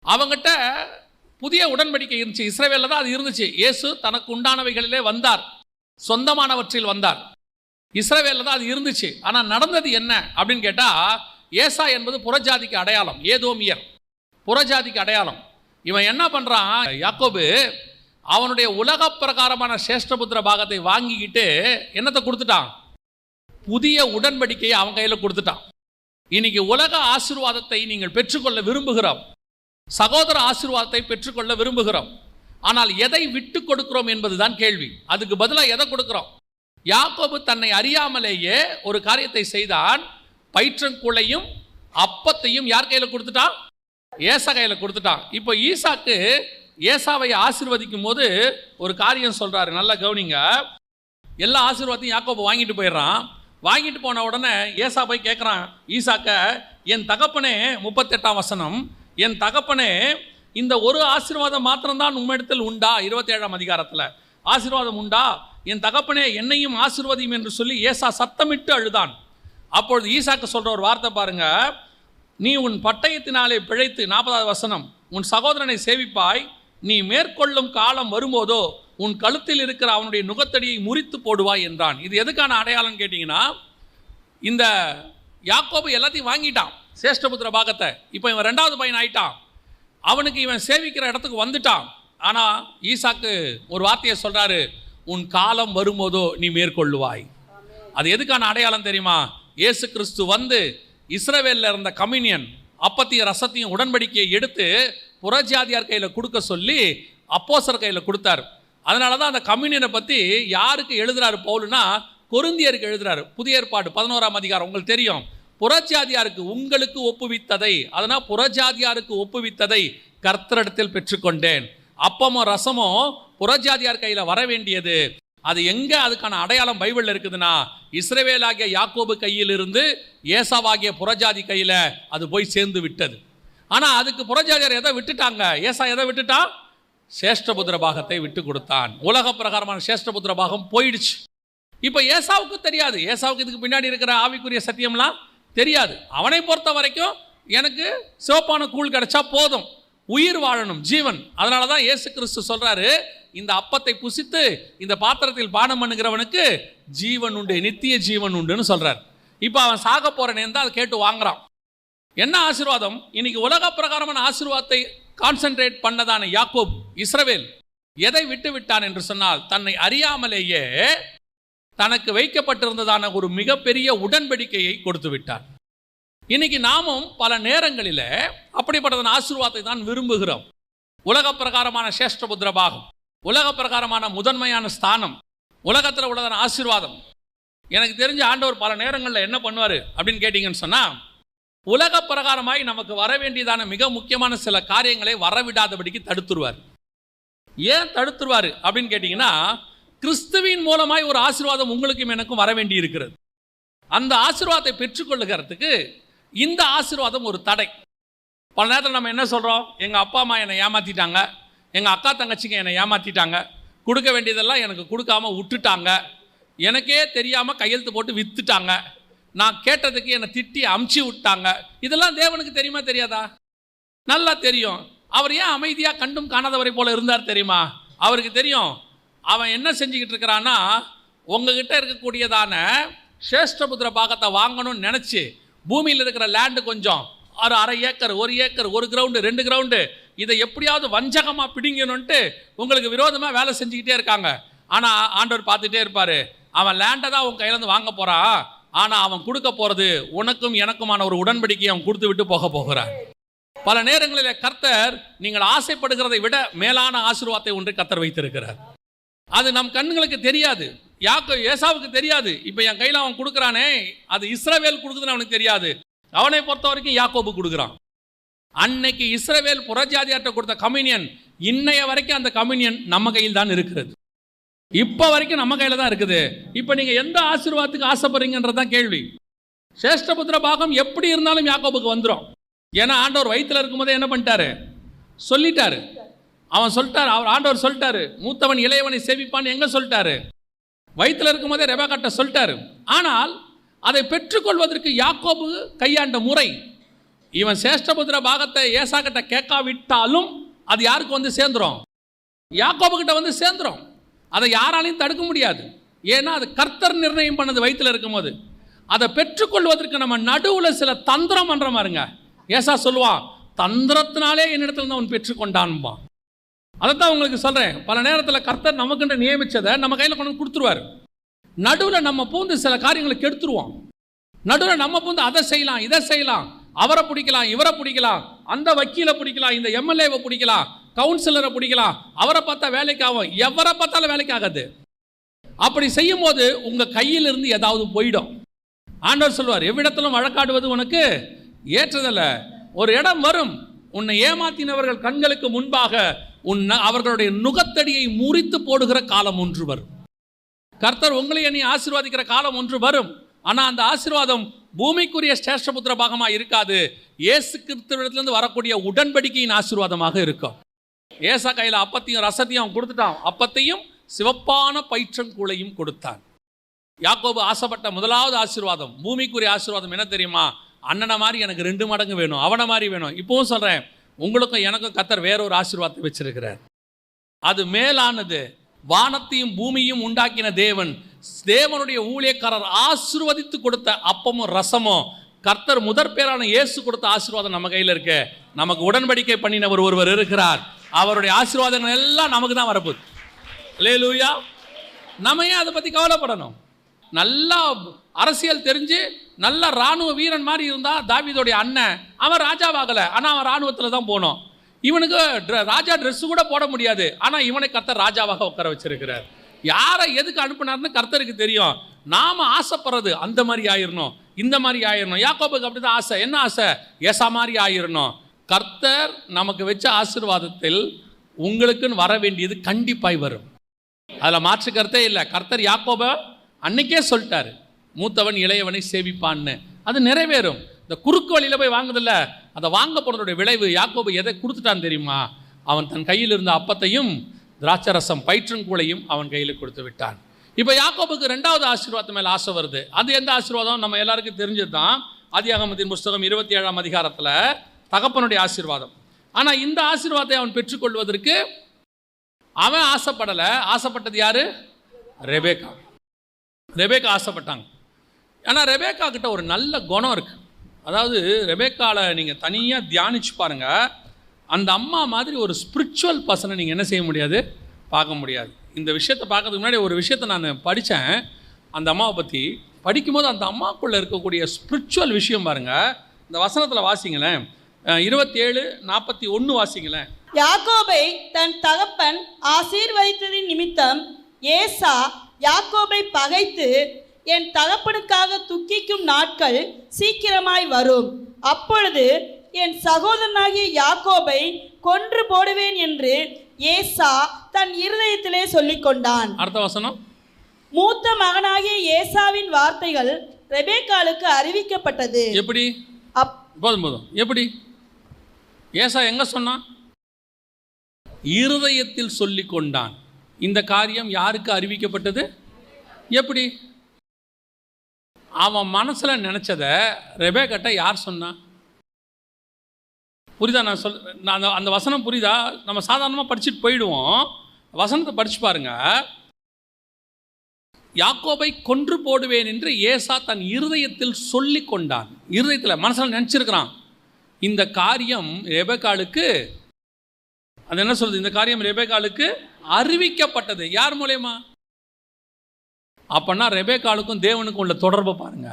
அவங்ககிட்ட புதிய உடன்படிக்கை இருந்துச்சு. இஸ்ரவேலில் தான் அது இருந்துச்சு. இயேசு தனக்கு உண்டானவைகளிலே வந்தார், சொந்தமானவற்றில் வந்தார். இஸ்ரவேலில் தான் அது இருந்துச்சு. ஆனால் நடந்தது என்ன அப்படின்னு கேட்டால், ஏசா என்பது புறஜாதிக்கு அடையாளம், ஏதோமியர் புறஜாதிக்கு அடையாளம். இவன் என்ன பண்ணுறான், யாக்கோபு அவனுடைய உலக பிரகாரமான சேஷ்டபுத்திர பாகத்தை வாங்கிக்கிட்டு என்னத்தை கொடுத்துட்டான்? புதிய உடன்படிக்கையை அவன் கையில் கொடுத்துட்டான். இன்னைக்கு உலக ஆசீர்வாதத்தை நீங்கள் பெற்றுக்கொள்ள விரும்புகிறோம், சகோதர ஆசீர்வாதத்தை பெற்றுக்கொள்ள விரும்புகிறோம். ஆனால் எதை விட்டு கொடுக்கிறோம் என்பதுதான் கேள்வி. அதுக்கு பதிலாக எதை கொடுக்கிறோம்? யாக்கோபு தன்னை அறியாமலேயே ஒரு காரியத்தை செய்தான். பயிற்றங்கூழையும் அப்பத்தையும் யார் கையில் கொடுத்துட்டான்? ஏசா கையில் கொடுத்துட்டான். இப்போ ஈசாக்கு ஏசாவை ஆசீர்வதிக்கும் போது ஒரு காரியம் சொல்றாரு, நல்லா கவனிங்க. எல்லா ஆசீர்வாதத்தையும் யாக்கோபு வாங்கிட்டு போயிடுறான். வாங்கிட்டு போன உடனே ஏசா போய் கேட்குறான் ஈசாக்க, என் தகப்பனே, 38ஆம் வசனம், என் தகப்பனே, இந்த ஒரு ஆசீர்வாதம் மாத்திரம்தான் உம்மிடத்தில் உண்டா? 27ஆம் அதிகாரத்தில் ஆசீர்வாதம் உண்டா? என் தகப்பனே, என்னையும் ஆசீர்வதியும் என்று சொல்லி ஏசா சத்தமிட்டு அழுதான். அப்பொழுது ஈசாக்கு சொல்கிற ஒரு வார்த்தை பாருங்க, நீ உன் பட்டயத்தினாலே பிழைத்து, 40ஆவது வசனம், உன் சகோதரனை சேவிப்பாய். நீ மேற்கொள்ளும் காலம் வரும்போதோ உன் கழுத்தில் இருக்கிற அவனுடைய நுகத்தடியை முறித்து போடுவாய் என்றான். இது எதுக்கான அடையாளம் கேட்டிங்கன்னா, இந்த யாக்கோபு எல்லாத்தையும் வாங்கிட்டான், சேஷ்டபுத்திர பாகத்தை. இப்போ இவன் 2வது பையன் ஆயிட்டான். அவனுக்கு இவன் சேவிக்கிற இடத்துக்கு வந்துட்டான். ஆனால் ஈசாக்கு ஒரு வார்த்தையை சொல்கிறாரு, உன் காலம் வரும்போதோ நீ மேற்கொள்ளுவாய். அது எதுக்கான அடையாளம் தெரியுமா? இயேசு கிறிஸ்து இஸ்ரவேலில் இருந்த கம்யூனியன் அப்பத்தையும் ரசத்தையும் உடன்படிக்கையை எடுத்து புறஜாதியார் கையில் கொடுக்க சொல்லி அப்போஸ்தலர் கையில் கொடுத்தார். அதனால தான் அந்த கம்யூனியனை பற்றி யாருக்கு எழுதுறாரு பவுலுனா, கொரிந்தியருக்கு எழுதுறாரு. புதிய ஏற்பாடு 11ஆம் அதிகாரம் உங்களுக்கு தெரியும். புறஜாதியாருக்கு உங்களுக்கு ஒப்புவித்ததை, அதனால் புறஜாதியாருக்கு ஒப்புவித்ததை கர்த்தரிடத்தில் பெற்றுக்கொண்டேன். அப்பமும் ரசமும் புறஜாதியார் கையில் வர வேண்டியது. அது எங்கே அதுக்கான அடையாளம் பைபிளில் இருக்குதுன்னா, இஸ்ரவேலாகிய யாக்கோபு கையிலிருந்து ஏசாவாகிய புறஜாதி கையில் அது போய் சேர்ந்து விட்டது. ஆனால் அதுக்கு புறஜாதியார் எதை விட்டுட்டாங்க? ஏசா எதை விட்டுட்டான்? சேஷ்டபுத்திர பாகத்தை விட்டு கொடுத்தான். உலக பிரகாரமான சேஷ்டபுத்திர பாகம் போயிடுச்சு. இப்போ ஏசாவுக்கு தெரியாது, ஏசாவுக்கு இதுக்கு பின்னாடி இருக்கிற ஆவிக்குரிய சத்தியம்லாம் தெரியாது. அவனை பொறுத்த வரைக்கும் எனக்கு சிவப்பான கூழ் கிடைச்சா போதும், உயிர் வாழணும், ஜீவன். அதனால தான் இயேசு கிறிஸ்து சொல்றாரு, இந்த அப்பத்தை புசித்து இந்த பாத்திரத்தில் பானம் பண்ணுகிறவனுக்கு ஜீவன் உண்டு, நித்திய ஜீவன் உண்டுன்னு சொல்றார். இப்போ அவன் சாக போறேன்னு தான் அதை கேட்டு வாங்குறான். என்ன ஆசீர்வாதம்? இன்னைக்கு உலக பிரகாரமான ஆசீர்வாதத்தை கான்சென்ட்ரேட் பண்ணதான யாக்கோப், இஸ்ரவேல் எதை விட்டு விட்டான் என்று சொன்னால், தன்னை அறியாமலேயே தனக்கு வைக்கப்பட்டிருந்ததான ஒரு மிகப்பெரிய உடன்படிக்கையை கொடுத்து விட்டார். இன்னைக்கு நாமும் பல நேரங்களில் அப்படிப்பட்டதான ஆசீர்வாதத்தை தான் விரும்புகிறோம். உலக பிரகாரமான சேஷ்டபுத்திர பாகம், உலக பிரகாரமான முதன்மையான ஸ்தானம், உலகத்தில் உள்ளதான ஆசீர்வாதம். எனக்கு தெரிஞ்ச ஆண்டவர் பல நேரங்களில் என்ன பண்ணுவார் அப்படின்னு கேட்டிங்கன்னு சொன்னால், உலக பிரகாரமாய் நமக்கு வர வேண்டியதான மிக முக்கியமான சில காரியங்களை வரவிடாதபடிக்கு தடுத்துருவார். ஏன் தடுத்துருவார் அப்படின்னு கேட்டிங்கன்னா, கிறிஸ்துவின் மூலமாய் ஒரு ஆசீர்வாதம் உங்களுக்கும் எனக்கும் வர வேண்டி இருக்கிறது. அந்த ஆசீர்வாதத்தை பெற்றுக்கொள்ளுகிறதுக்கு இந்த ஆசீர்வாதம் ஒரு தடை. பல நேரத்தில் நம்ம என்ன சொல்கிறோம்? எங்கள் அப்பா அம்மா என்னை ஏமாற்றிட்டாங்க, எங்கள் அக்கா தங்கச்சிங்க என்னை ஏமாற்றிட்டாங்க, கொடுக்க வேண்டியதெல்லாம் எனக்கு கொடுக்காம விட்டுட்டாங்க, எனக்கே தெரியாமல் கையெழுத்து போட்டு விற்றுட்டாங்க, நான் கேட்டதுக்கு என்னை திட்டி அமுச்சு விட்டாங்க. இதெல்லாம் தேவனுக்கு தெரியுமா தெரியாதா? நல்லா தெரியும். அவர் ஏன் அமைதியாக கண்டும் காணாதவரை போல இருந்தார் தெரியுமா? அவருக்கு தெரியும் அவன் என்ன செஞ்சுக்கிட்டு இருக்கிறான்னா, உங்ககிட்ட இருக்கக்கூடியதான சேஷ்டபுத்திர பாகத்தை வாங்கணும்னு நினச்சி பூமியில் இருக்கிற லேண்டு கொஞ்சம் ஒரு 1/2 ஏக்கர், 1 ஏக்கர், 1 கிரவுண்டு, 2 கிரவுண்டு, இதை எப்படியாவது வஞ்சகமாக பிடிங்கணுன்ட்டு உங்களுக்கு விரோதமாக வேலை செஞ்சுக்கிட்டே இருக்காங்க. ஆனால் ஆண்டவர் பார்த்துட்டே இருப்பார். அவன் லேண்டை தான் உன் கையிலேருந்து வாங்க போகிறான், ஆனால் அவன் கொடுக்க போகிறது உனக்கும் எனக்குமான ஒரு உடன்படிக்கையை அவன் கொடுத்து விட்டு போக போகிறான். பல நேரங்களில் கர்த்தர் நீங்கள் ஆசைப்படுகிறதை விட மேலான ஆசீர்வாதத்தை ஒன்று கர்த்தர் வைத்திருக்கிறார். அது நம் கண்களுக்கு தெரியாது, ஏசாவுக்கு தெரியாது. இப்போ என் கையில் அவன் கொடுக்குறானே, அது இஸ்ரவேல் கொடுக்குதுன்னு அவனுக்கு தெரியாது. அவனை பொறுத்த வரைக்கும் யாக்கோபு கொடுக்குறான். அன்னைக்கு இஸ்ரவேல் புறஜாதியார்ட்ட கொடுத்த கம்யூனியன் இன்னைய வரைக்கும் அந்த கம்யூனியன் நம்ம கையில் தான் இருக்கிறது. இப்போ வரைக்கும் நம்ம கையில் தான் இருக்குது. இப்போ நீங்கள் எந்த ஆசீர்வாதத்துக்கு ஆசைப்படுறீங்கன்றதான் கேள்வி. சேஷ்டபுத்திர பாகம் எப்படி இருந்தாலும் யாக்கோபுக்கு வந்துடும். ஏன்னா ஆண்டவர் வயிற்றில் இருக்கும்போதே என்ன பண்ணிட்டாரு? சொல்லிட்டாரு. அவன் சொல்லிட்டாரு, அவர் ஆண்டவர் சொல்லிட்டாரு, மூத்தவன் இளையவனை சேவிப்பான்னு எங்கே சொல்லிட்டாரு? வயிற்றில் இருக்கும்போதே ரெபெக்காட்ட சொல்லிட்டாரு. ஆனால் அதை பெற்றுக்கொள்வதற்கு யாக்கோபு கையாண்ட முறை, இவன் சேஷ்டபுத்திர பாகத்தை ஏசா கிட்ட கேட்காவிட்டாலும் அது யாருக்கு வந்து சேர்ந்துடும்? யாக்கோபு கிட்ட வந்து சேர்ந்துடும். அதை யாராலையும் தடுக்க முடியாது. ஏன்னா அது கர்த்தர் நிர்ணயம் பண்ணது வயிற்றில் இருக்கும்போது. அதை பெற்றுக்கொள்வதற்கு நம்ம நடுவில் சில தந்திரம் பண்ணுற மாதிரிங்க. ஏசா சொல்லுவான், தந்திரத்தினாலே என்னிடத்துல தான் அவன் பெற்றுக்கொண்டான்பா. அதைத்தான் உங்களுக்கு சொல்கிறேன். பல நேரத்தில் கர்த்தர் நமக்குன்ற நியமித்ததை நம்ம கையில் கொண்டு கொடுத்துருவார். நடுவில் நம்ம பூந்து சில காரியங்களை கெடுத்துருவோம். நடுவில் நம்ம பூந்து அதை செய்யலாம், இதை செய்யலாம், அவரை பிடிக்கலாம், இவரை பிடிக்கலாம், அந்த வக்கீலை பிடிக்கலாம், இந்த எம்எல்ஏவை பிடிக்கலாம், கவுன்சிலரை பிடிக்கலாம், அவரை பார்த்தா வேலைக்கு ஆகும், எவரை பார்த்தாலும் வேலைக்கு ஆகாது. அப்படி செய்யும் போது உங்கள் கையிலிருந்து ஏதாவது போயிடும். ஆண்டவர் சொல்வார், எவ்விடத்திலும் வழக்காடுவது உனக்கு ஏற்றதில்லை. ஒரு இடம் வரும், உன்னை ஏமாத்தினவர்கள் கண்களுக்கு முன்பாக அவர்களுடைய நுகத்தடியை முறித்து போடுகிற காலம் ஒன்று வரும். கர்த்தர் உங்களை என்னை ஆசீர்வாதிக்கிற காலம் ஒன்று வரும். ஆனால் அந்த ஆசீர்வாதம் பூமிக்குரிய சேஷ்டபுத்திர பாகமாக இருக்காது. இயேசு கிறிஸ்துவிடத்திலிருந்து வரக்கூடிய உடன்படிக்கையின் ஆசீர்வாதமாக இருக்கும். ஏசா கையில் அப்பத்தையும் ரசத்தையும் அவன் கொடுத்துட்டான். அப்பத்தையும் சிவப்பான பயிற்றங்கூளையும் கொடுத்தான். யாக்கோபு ஆசைப்பட்ட முதலாவது ஆசீர்வாதம், பூமிக்குரிய ஆசீர்வாதம் என்ன தெரியுமா? அண்ணனை மாதிரி எனக்கு 2 மடங்கு வேணும், அவனை மாதிரி வேணும். இப்பவும் சொல்கிறேன், உங்களுக்கும் எனக்கும் கர்த்தர் வேறொரு ஆசீர்வாதத்தை வச்சிருக்கிறார். அது மேலானது. வானத்தையும் பூமியும் உண்டாக்கின தேவன், தேவனுடைய ஊழியக்காரர் ஆசீர்வதித்து கொடுத்த அப்பமும் ரசமும், கர்த்தர் முதற் பேரான இயேசு கொடுத்த ஆசீர்வாதம் நம்ம கையில் இருக்கு. நமக்கு உடன்படிக்கை பண்ணினவர் ஒருவர் இருக்கிறார். அவருடைய ஆசீர்வாதங்கள் எல்லாம் நமக்கு தான் வரப்போகுது. அல்லேலூயா. நம்ம ஏன் அதை பற்றி கவலைப்படணும்? நல்லா அரசியல் தெரிஞ்சு நல்ல இராணுவ வீரன் மாதிரி இருந்தால் தாவீதோடைய அண்ணன், அவன் ராஜாவாகலை, ஆனால் அவன் இராணுவத்தில் தான் போனோம். இவனுக்கு ராஜா ட்ரெஸ்ஸு கூட போட முடியாது, ஆனால் இவனை கர்த்தர் ராஜாவாக உட்கார வச்சிருக்கிறார். யாரை எதுக்கு அனுப்புனார்னு கர்த்தருக்கு தெரியும். நாம் ஆசைப்படுறது அந்த மாதிரி ஆயிடணும், இந்த மாதிரி ஆயிடணும். யாக்கோபுக்கு அப்படி தான் ஆசை. என்ன ஆசை? ஏசா மாதிரி ஆயிடணும். கர்த்தர் நமக்கு வச்ச ஆசீர்வாதத்தில் உங்களுக்குன்னு வர வேண்டியது கண்டிப்பாய் வரும். அதில் மாற்று கருத்தே இல்லை. கர்த்தர் யாக்கோபை அன்னைக்கே சொல்லிட்டாரு, மூத்தவன் இளையவனை சேவிப்பான்னு. அது நிறைவேறும். இந்த குறுக்கு வழியில் போய் வாங்குதில்ல, அதை வாங்க போனதோடைய விளைவு யாக்கோபு எதை கொடுத்துட்டான்னு தெரியுமா? அவன் தன் கையில் இருந்த அப்பத்தையும் திராட்சரசம் பயிற்றுங்கூளையும் அவன் கையில் கொடுத்து விட்டான். இப்போ யாக்கோபுக்கு 2வது ஆசீர்வாதம் மேலே ஆசை வருது. அது எந்த ஆசீர்வாதம்? நம்ம எல்லாருக்கும் தெரிஞ்சது தான். ஆதியாகமத்தின் புஸ்தகம் 27ஆம் அதிகாரத்தில் தகப்பனுடைய ஆசீர்வாதம். ஆனால் இந்த ஆசீர்வாதத்தை அவன் பெற்றுக்கொள்வதற்கு அவன் ஆசைப்படலை. ஆசைப்பட்டது யாரு? ரெபேக்கா. ரெபேக்கா ஆசைப்பட்டாங்க. ஆனால் ரெபேக்கா கிட்ட ஒரு நல்ல குணம் இருக்குது. அதாவது ரெபேக்காவில் நீங்கள் தனியாக தியானிச்சு பாருங்கள், அந்த அம்மா மாதிரி ஒரு ஸ்பிரிச்சுவல் பர்சனை நீங்கள் என்ன செய்ய முடியாது? பார்க்க முடியாது. இந்த விஷயத்தை பார்க்கறதுக்கு முன்னாடி ஒரு விஷயத்தை நான் படித்தேன் அந்த அம்மாவை பற்றி. படிக்கும்போது அந்த அம்மாவுக்குள்ளே இருக்கக்கூடிய ஸ்பிரிச்சுவல் விஷயம் பாருங்கள். இந்த வசனத்தில் வாசிங்களேன், 27:41 வாசிங்களேன். யாக்கோபை தன் தகப்பன் ஆசீர்வதித்ததின் நிமித்தம் ஏசா யாக்கோபை பகைத்து, என் தகப்பனுக்காக துக்கிக்கும் நாட்கள் சீக்கிரமாய் வரும், அப்பொழுது என் சகோதரனாகிய யாக்கோபை கொன்று போடுவேன் என்று ஏசா தன் இருதயத்திலே சொல்லிக் கொண்டான். அடுத்த வசனம். மூத்த மகனாகிய ஏசாவின் வார்த்தைகள் ரெபேக்காளுக்கு அறிவிக்கப்பட்டது. எப்படி? போதும். எப்படி? ஏசா எங்க சொன்னான்? இருதயத்தில் சொல்லிக் கொண்டான். இந்த காரியம் யாருக்கு அறிவிக்கப்பட்டது? எப்படி? அவன் மனசுல நினைச்சத ரெபேக்காட்ட யார் சொன்னா? புரியுதா? நான் அந்த வசனம் புரியுதா? நம்ம சாதாரணமாக படிச்சுட்டு போயிடுவோம். வசனத்தை படிச்சு பாருங்க. யாக்கோபை கொன்று போடுவேன் என்று ஏசா தன் இருதயத்தில் சொல்லி கொண்டான். இருதயத்தில் மனசில் நினச்சிருக்கிறான். இந்த காரியம் ரெபேக்காளுக்கு, அது என்ன சொல்றது? இந்த காரியம் ரெபேக்காளுக்கு அறிவிக்கப்பட்டது. யார் மூலமா? அப்பன்னா ரெபேக்காளுக்கும் தேவனுக்கும் உள்ள தொடர்பை பாருங்க.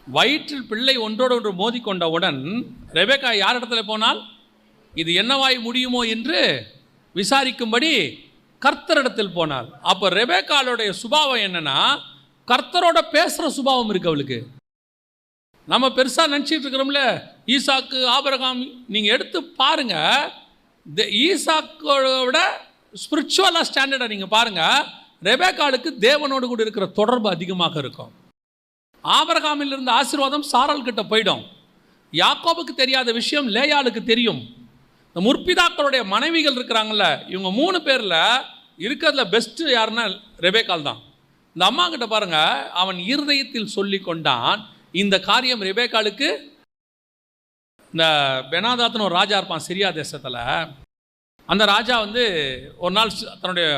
வயிற்றில் பிள்ளை ஒன்றோடு ஒன்று மோதிக்கொண்டவுடன் ரெபேக்கா யார் இடத்துல போனால் இது என்னவாய் முடியுமோ என்று விசாரிக்கும்படி கர்த்தரிடத்தில் போனாள். அப்போ ரெபேக்காளுடைய சுபாவம் என்னன்னா, கர்த்தரோட பேசுகிற சுபாவம் இருக்கு அவளுக்கு. நம்ம பெருசாக நினச்சிட்டு இருக்கிறோம்ல, ஈசாக்கு ஆபிரகாம், நீங்கள் எடுத்து பாருங்க, ஈசாக்கோட ஸ்பிரிச்சுவலாக ஸ்டாண்டர்டை நீங்கள் பாருங்க. ரெபேக்காளுக்கு தேவனோடு கூட இருக்கிற தொடர்பு அதிகமாக இருக்கும். ஆபிரகாமில் இருந்த ஆசீர்வாதம் சாராள் கிட்ட போயிடும். யாக்கோபுக்கு தெரியாத விஷயம் லேயாளுக்கு தெரியும். இந்த முற்பிதாக்களுடைய மனைவிகள் இருக்கிறாங்கல்ல, இவங்க 3 பேரில் இருக்கிறதுல பெஸ்ட்டு யாருன்னா ரெபேக்காள் தான். இந்த அம்மா கிட்ட பாருங்க, அவன் இருதயத்தில் சொல்லி கொண்டான். இந்த காரியம் ரெபேக்காளுக்கு, இந்த பெனாதாத்னு ஒரு ராஜா இருப்பான் சிரியா தேசத்தில். அந்த ராஜா ஒரு நாள் தன்னுடைய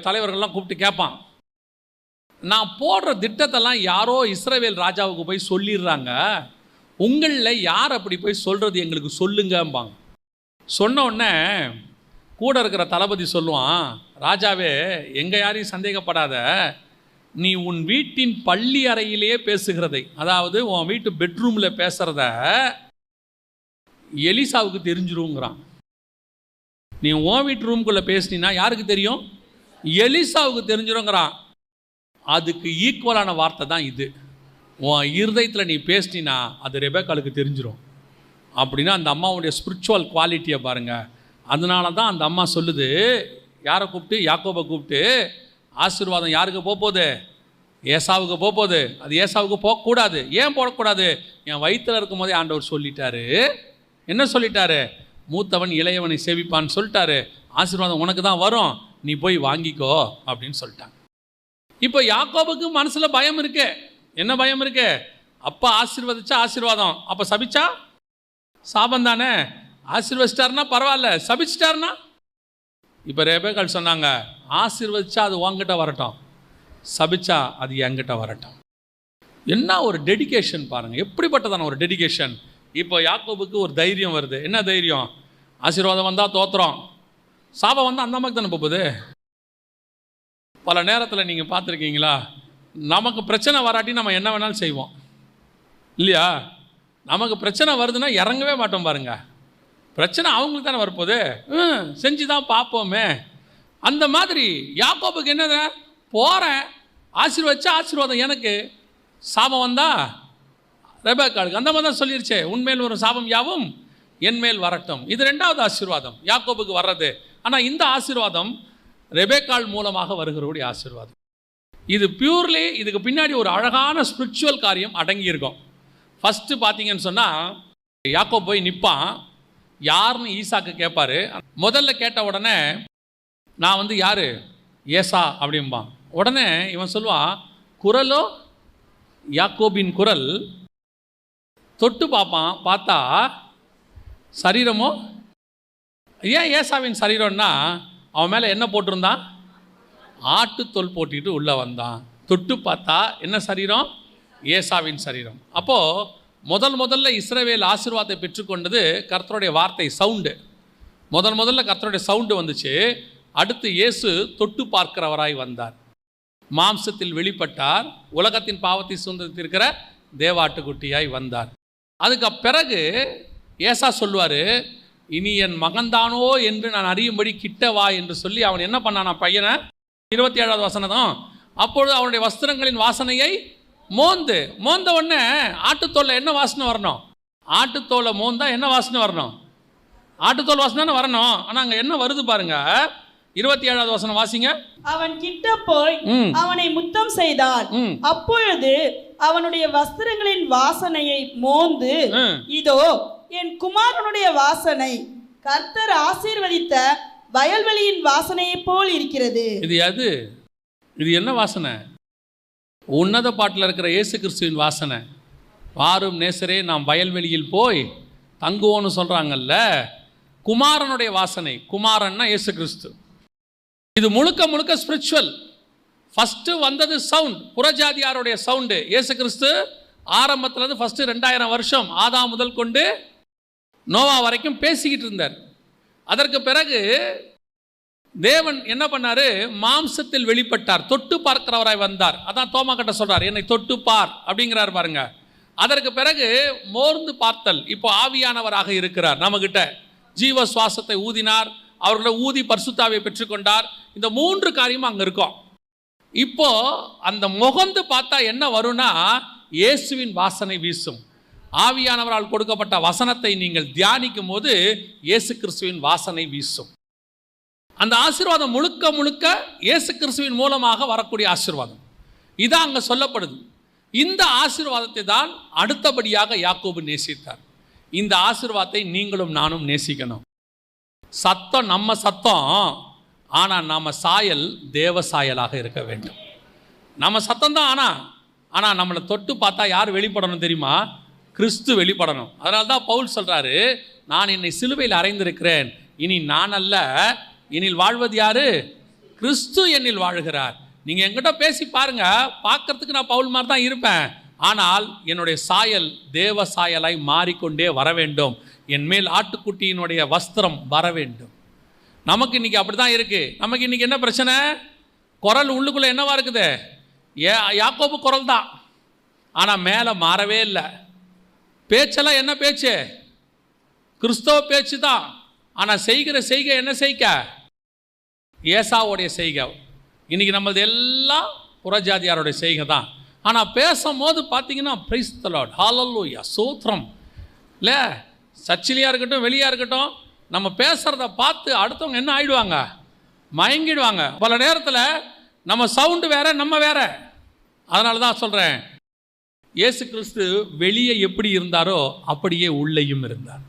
தலைவர்கள்லாம் கூப்பிட்டு கேட்பான், நான் போடுற திட்டத்தெல்லாம் யாரோ இஸ்ரவேல் ராஜாவுக்கு போய் சொல்லிடுறாங்க, உங்களில் யார் அப்படி போய் சொல்கிறது எங்களுக்கு சொல்லுங்கம்பாங்க. சொன்ன உடனே கூட இருக்கிற தளபதி சொல்லுவான், ராஜாவே எங்கள் யாரையும் சந்தேகப்படாத, நீ உன் வீட்டின் பள்ளி அறையிலேயே பேசுகிறதை, அதாவது உன் வீட்டு பெட்ரூமில் பேசுகிறத எலிசாவுக்கு தெரிஞ்சிருங்கிறான். நீ உன் வீட்டு ரூம்குள்ளே பேசினா யாருக்கு தெரியும்? எலிசாவுக்கு தெரிஞ்சிருங்கிறான். அதுக்கு ஈக்குவலான வார்த்தை தான் இது. உன் இருதயத்தில் நீ பேசினா அது ரெபேக்காளுக்கு தெரிஞ்சிடும். அப்படின்னா அந்த அம்மாவுடைய ஸ்பிரிச்சுவல் குவாலிட்டியை பாருங்கள். அதனால தான் அந்த அம்மா சொல்லுது, யாரை கூப்பிட்டு? யாக்கோபை கூப்பிட்டு, ஆசீர்வாதம் யாருக்கு போகுது? ஏசாவுக்கு போகுது. அது ஏசாவுக்கு போகக்கூடாது. ஏன் போடக்கூடாது? என் வயிற்றில் இருக்கும் போதே ஆண்டவர் சொல்லிட்டாரு. என்ன சொல்லிட்டாரு? மூத்தவன் இளையவனை சேவிப்பான்னு சொல்லிட்டாரு. ஆசீர்வாதம் உனக்கு தான் வரும், நீ போய் வாங்கிக்கோ அப்படின்னு சொல்லிட்டாங்க. இப்போ யாக்கோபுக்கு மனசில் பயம் இருக்கு. என்ன பயம் இருக்கு? அப்பா ஆசீர்வதிச்சா ஆசீர்வாதம், அப்போ சபிச்சா சாபம் தானே. ஆசீர்வதிச்சிட்டாருன்னா பரவாயில்ல, சபிச்சிட்டாருன்னா? இப்போ ரெபேக்காள் சொன்னாங்க, ஆசீர்வதிச்சா அது உங்ககிட்ட வரட்டும், சபிச்சா அது என்கிட்ட வரட்டும். என்ன ஒரு டெடிகேஷன் பாருங்கள், எப்படிப்பட்டதான ஒரு டெடிகேஷன். இப்போ யாக்கோபுக்கு ஒரு தைரியம் வருது. என்ன தைரியம்? ஆசீர்வாதம் வந்தால் தோத்துறோம், சாபம் வந்தால் அந்த மாதிரி தானே போகுது. பல நேரத்தில் நீங்கள் பார்த்துருக்கீங்களா, நமக்கு பிரச்சனை வராட்டி நம்ம என்ன வேணாலும் செய்வோம் இல்லையா? நமக்கு பிரச்சனை வருதுன்னா இறங்கவே மாட்டோம் பாருங்க. பிரச்சனை அவங்களுக்கு தானே வரப்போகுது, செஞ்சு தான் பார்ப்போமே. அந்த மாதிரி யாக்கோபுக்கு என்னது, போகிறேன், ஆசீர்வதிச்சா ஆசீர்வாதம் எனக்கு, சாபம் வந்தா ரெபேக்காளுக்கு. அந்த மாதிரி தான் சொல்லிருச்சே, உண்மையில் ஒரு சாபம் யாவும் என்மேல் வரட்டும். இது 2வது ஆசீர்வாதம் யாக்கோபுக்கு வர்றது. ஆனால் இந்த ஆசீர்வாதம் ரெபேக்காள் மூலமாக வருகிறவருடைய ஆசீர்வாதம். இது பியூர்லி இதுக்கு பின்னாடி ஒரு அழகான ஸ்பிரிச்சுவல் காரியம் அடங்கியிருக்கும். ஃபஸ்ட்டு பார்த்தீங்கன்னு சொன்னால் யாக்கோபு போய் நிற்பான். யாருன்னு ஈசாக்கு கேட்பார். முதல்ல கேட்ட உடனே நான் யார் ஏசா அப்படிம்பான். உடனே இவன் சொல்லுவான், குரலோ யாக்கோபின் குரல். தொட்டு பார்ப்பான், பார்த்தா சரீரமோ ஏன் ஏசாவின் சரீரம்னா அவன் மேலே என்ன போட்டிருந்தான்? ஆட்டுத்தோல் போட்டிட்டு உள்ளே வந்தான். தொட்டு பார்த்தா என்ன சரீரம்? ஏசாவின் சரீரம். அப்போது முதல்ல இஸ்ரவேல் ஆசீர்வாதத்தை பெற்றுக்கொண்டது கர்த்தருடைய வார்த்தை, சவுண்டு. முதல்ல கர்த்தருடைய சவுண்டு வந்துச்சு. அடுத்து இயேசு தொட்டு பார்க்கிறவராய் வந்தார், மாம்சத்தில் வெளிப்பட்டார், உலகத்தின் பாவத்தை சுதந்திரித்திருக்கிற தேவாட்டுக்குட்டியாய் வந்தார். அதுக்கு பிறகு ஏசா சொல்லுவார், இனி என் மகன்தானோ என்று நான் அறியும்படி கிட்ட வா என்று சொல்லி அவன் என்ன பண்ணானா பையனை? 27வது வசனம். அப்பொழுது அவனுடைய வஸ்திரங்களின் வாசனையை மோந்த உடனே ஆட்டுத்தோல்ல என்ன வாசனை வரணும்? ஆட்டுத்தோலை மோந்தா என்ன வாசனை வரணும்? ஆட்டுத்தோல் வாசனை வரணும். ஆனால் அங்கே என்ன வருது பாருங்க, 27வது வசனம் வாசிங்க. அவன் கிட்ட போய் அவனை முத்தம் செய்தான். அப்பொழுது அவனுடைய வஸ்திரங்களின் வாசனையை மோந்து, இதோ என் குமாரனுடைய வாசனை கர்த்தர் ஆசீர்வதித்த வயல்வெளியின் வாசனையை போல் இருக்கிறது. இது என்ன வாசனை? உன்னத பாட்டில் இருக்கிற இயேசு கிறிஸ்துவின் வாசனை. வாரும் நேசரே நாம் வயல்வெளியில் போய் தங்குவோன்னு சொல்கிறாங்கல்ல, குமாரனுடைய வாசனை. குமாரன்னா இயேசு கிறிஸ்து. இது முழுக்க ஸ்பிரிச்சுவல். ஃபஸ்ட்டு வந்தது சவுண்ட், புறஜாதியாருடைய சவுண்டு. இயேசு கிறிஸ்து ஆரம்பத்தில் ஃபஸ்ட்டு 2000 வருஷம் ஆதாம் முதல் கொண்டு நோவா வரைக்கும் பேசிக்கிட்டு இருந்தார். அதற்கு பிறகு தேவன் என்ன பண்ணார்? மாம்சத்தில் வெளிப்பட்டார், தொட்டு பார்க்கிறவராய் வந்தார். அதான் தோமா கிட்ட சொல்கிறார், என்னை தொட்டு பார் அப்படிங்கிறார் பாருங்க. அதற்கு பிறகு மோர்ந்து பார்த்தல். இப்போ ஆவியானவராக இருக்கிறார் நம்மகிட்ட. ஜீவ சுவாசத்தை ஊதினார், அவர்களை ஊதி பரிசுத்தாவை பெற்றுக்கொண்டார். இந்த 3 காரியமும் அங்கே இருக்கும். இப்போ அந்த முகந்து பார்த்தா என்ன வரும்னா, இயேசுவின் வாசனை வீசும். ஆவியானவரால் கொடுக்கப்பட்ட வசனத்தை நீங்கள் தியானிக்கும் போது இயேசு கிறிஸ்துவின் வாசனை வீசும். அந்த ஆசீர்வாதம் முழுக்க இயேசு கிறிஸ்துவின் மூலமாக வரக்கூடிய ஆசீர்வாதம். இதான் அங்கே சொல்லப்படுது. இந்த ஆசீர்வாதத்தை தான் அடுத்தபடியாக யாக்கோபு நேசித்தார். இந்த ஆசீர்வாதத்தை நீங்களும் நானும் நேசிக்கணும். சத்தம் நம்ம சத்தம், ஆனால் நம்ம சாயல் தேவ சாயலாக இருக்க வேண்டும். நம்ம சத்தம் தான், ஆனால் நம்மளை தொட்டு பார்த்தா யார் வெளிப்படணும் தெரியுமா? கிறிஸ்து வெளிப்படணும். அதனால தான் பவுல் சொல்கிறாரு, நான் என்னை சிலுவையில் அறைந்திருக்கிறேன், இனி நான் அல்ல, என்னில் வாழ்வது யாரு? கிறிஸ்து என்னில் வாழ்கிறார். நீங்கள் என்கிட்ட பேசி பாருங்க, பார்க்கறதுக்கு நான் பவுல் மாதிரி தான் இருப்பேன், ஆனால் என்னுடைய சாயல் தேவ சாயலாய் மாறிக்கொண்டே வர வேண்டும். என் மேல் ஆட்டுக்குட்டியினுடைய வஸ்திரம் வர வேண்டும். நமக்கு இன்றைக்கி அப்படி தான் இருக்குது. நமக்கு இன்றைக்கி என்ன பிரச்சனை? குரல் உள்ளுக்குள்ளே என்னவா இருக்குது? யாக்கோபு குரல் தான், ஆனால் மேலே மாறவே இல்லை. பேச்செல்லாம் என்ன பேச்சு? கிறிஸ்தவ பேச்சு தான், ஆனால் செய்கிற செய்கை என்ன செய்க? ஏசாவுடைய செய்கை. இன்றைக்கி நம்மளது எல்லாம் புறஜாதியாருடைய செய்கை தான். ஆனால் பேசும்போது பார்த்தீங்கன்னா பிரைஸ் தி லார்ட், ஹல்லேலூயா, ஸ்தோத்திரம். இல்லை சர்ச்சிலையாக இருக்கட்டும் வெளியாக இருக்கட்டும், நம்ம பேசுகிறத பார்த்து அடுத்தவங்க என்ன ஆகிடுவாங்க? மயங்கிடுவாங்க. பல நேரத்தில் நம்ம சவுண்டு வேற, நம்ம வேற. அதனால தான் சொல்கிறேன், இயேசு கிறிஸ்து வெளியே எப்படி இருந்தாரோ அப்படியே உள்ளேயும் இருந்தார்,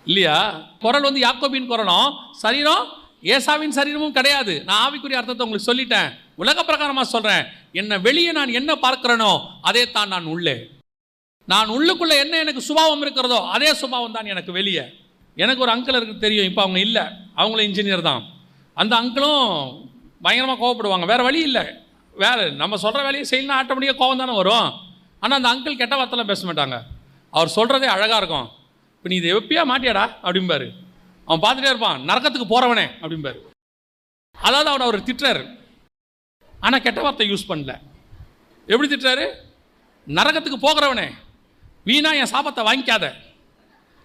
இல்லையா? குரல் யாக்கோபின் குரலும் சரீரம் ஏசாவின் சரீரமும் கிடையாது. நான் ஆவிக்குரிய அர்த்தத்தை உங்களுக்கு சொல்லிட்டேன். உலக பிரகாரமாக சொல்கிறேன், என்னை வெளியே நான் என்ன பார்க்கிறேனோ அதே தான் நான் உள்ளே. நான் உள்ளுக்குள்ளே என்ன எனக்கு சுபாவம் இருக்கிறதோ அதே சுபாவம் தான் எனக்கு வெளியே. எனக்கு ஒரு அங்கிள் இருக்குது தெரியும், இப்போ அவங்க இல்லை, அவங்களும் இன்ஜினியர் தான். அந்த அங்கிளும் பயங்கரமாக கோவப்படுவாங்க, வேறு வழி இல்லை. வேறு நம்ம சொல்கிற வேலையை செய்யலாம், ஆட்டோமேட்டிக்காக கோவம் தானே வரும். ஆனால் அந்த அங்கிள் கெட்ட வார்த்தைலாம் பேச மாட்டாங்க. அவர் சொல்கிறதே அழகாக இருக்கும். இப்போ நீ இதை எப்பயா மாட்டியாடா அப்படிம்பாரு. அவன் பார்த்துட்டே இருப்பான், நரக்கத்துக்கு போகிறவனே அப்படிம்பாரு. அதாவது அவர் திட்டுறாரு, ஆனால் கெட்ட வார்த்தை யூஸ் பண்ணல. எப்படி திட்டுறாரு? நரகத்துக்கு போகிறவனே, வீணா என் சாபத்தை வாங்கிக்காத,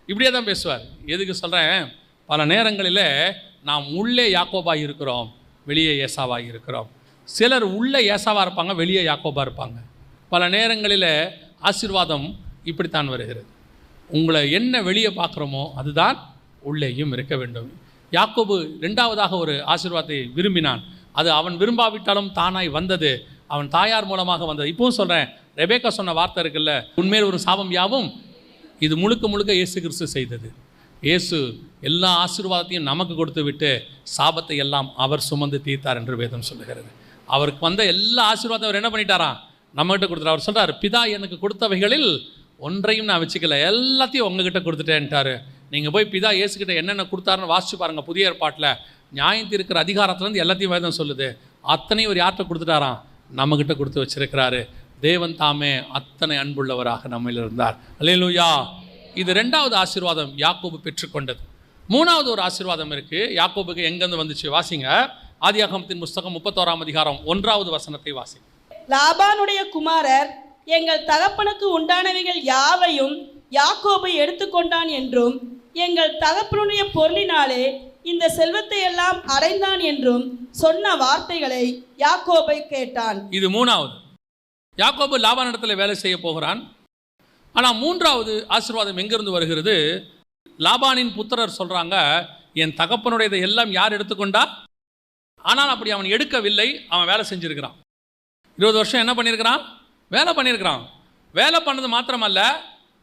இப்படியே தான் பேசுவார். எதுக்கு சொல்கிறேன்? பல நேரங்களில் நாம் உள்ளே யாக்கோபாக இருக்கிறோம், வெளியே ஏசாவாக இருக்கிறோம். சிலர் உள்ளே ஏசாவாக இருப்பாங்க, வெளியே யாக்கோபாக இருப்பாங்க. பல நேரங்களில் ஆசீர்வாதம் இப்படித்தான் வருகிறது. உங்களை என்ன வெளியே பார்க்குறோமோ அதுதான் உள்ளேயும் இருக்க வேண்டும். யாக்கோபு 2வதாக ஒரு ஆசீர்வாதத்தை விரும்பினான். அது அவன் விரும்பாவிட்டாலும் தானாய் வந்தது, அவன் தாயார் மூலமாக வந்தது. இப்பவும் சொல்கிறேன், ரெபேக்கா சொன்ன வார்த்தை இருக்குல்ல, உண்மையில் ஒரு சாபம் யாவும் இது முழுக்க முழுக்க இயேசு கிறிஸ்து செய்தது. இயேசு எல்லா ஆசீர்வாதத்தையும் நமக்கு கொடுத்து விட்டு சாபத்தை எல்லாம் அவர் சுமந்து தீர்த்தார் என்று வேதம் சொல்லுகிறது. அவருக்கு வந்த எல்லா ஆசீர்வாதம் அவர் என்ன பண்ணிட்டாராம், நம்மகிட்ட கொடுத்துட்டார். அவர் சொல்கிறார், பிதா எனக்கு கொடுத்தவைகளில் ஒன்றையும் நான் வச்சுக்கல, எல்லாத்தையும் உங்ககிட்ட கொடுத்துட்டேன்ட்டாரு. நீங்கள் போய் பிதா இயேசுக்கிட்ட என்னென்ன கொடுத்தாருன்னு வாசிச்சு பாருங்கள். புதிய ஏற்பாட்டில் நியாயம் தீர்க்கிற அதிகாரத்துலேருந்து எல்லாத்தையும் வேதம் சொல்லுது. அத்தனையும் ஒரு யார்கிட்ட கொடுத்துட்டாராம், நம்மகிட்ட கொடுத்து வச்சிருக்கிறாரு. தேவன் தாமே அத்தனை அன்புள்ளவராக நம்மில் இருந்தார். அல்லேலூயா. இது 2வது ஆசீர்வாதம் யாக்கோபு பெற்றுக்கொண்டது. 3வது ஒரு ஆசீர்வாதம் இருக்குது. யாக்கோபுக்கு எங்கேருந்து வந்துச்சு வாசிங்க. ஆதியாகமத்தின் புஸ்தகம் 31ஆம் அதிகாரம் 1வது வசனத்தை வாசிங்க. லாபானுடைய குமாரர் எங்கள் தகப்பனுக்கு உண்டானவைகள் யாவையும் யாக்கோபு எடுத்துக்கொண்டான் என்றும், எங்கள் தகப்பனுடைய பொருளினாலே இந்த செல்வத்தை எல்லாம் அடைந்தான் என்றும் சொன்ன வார்த்தைகளை யாக்கோபை கேட்டான். இது 3வது. யாக்கோபு லாபானிடத்தில் வேலை செய்ய போகிறான். ஆனால் 3வது ஆசீர்வாதம் எங்கிருந்து வருகிறது? லாபானின் புத்திரர் சொல்கிறாங்க, என் தகப்பனுடையதை எல்லாம் யார் எடுத்துக்கொண்டா? ஆனால் அப்படி அவன் எடுக்கவில்லை, அவன் வேலை செஞ்சுருக்கிறான். 20 வருஷம் என்ன பண்ணியிருக்கிறான்? வேலை பண்ணியிருக்கிறான். வேலை பண்ணது மாத்திரமல்ல,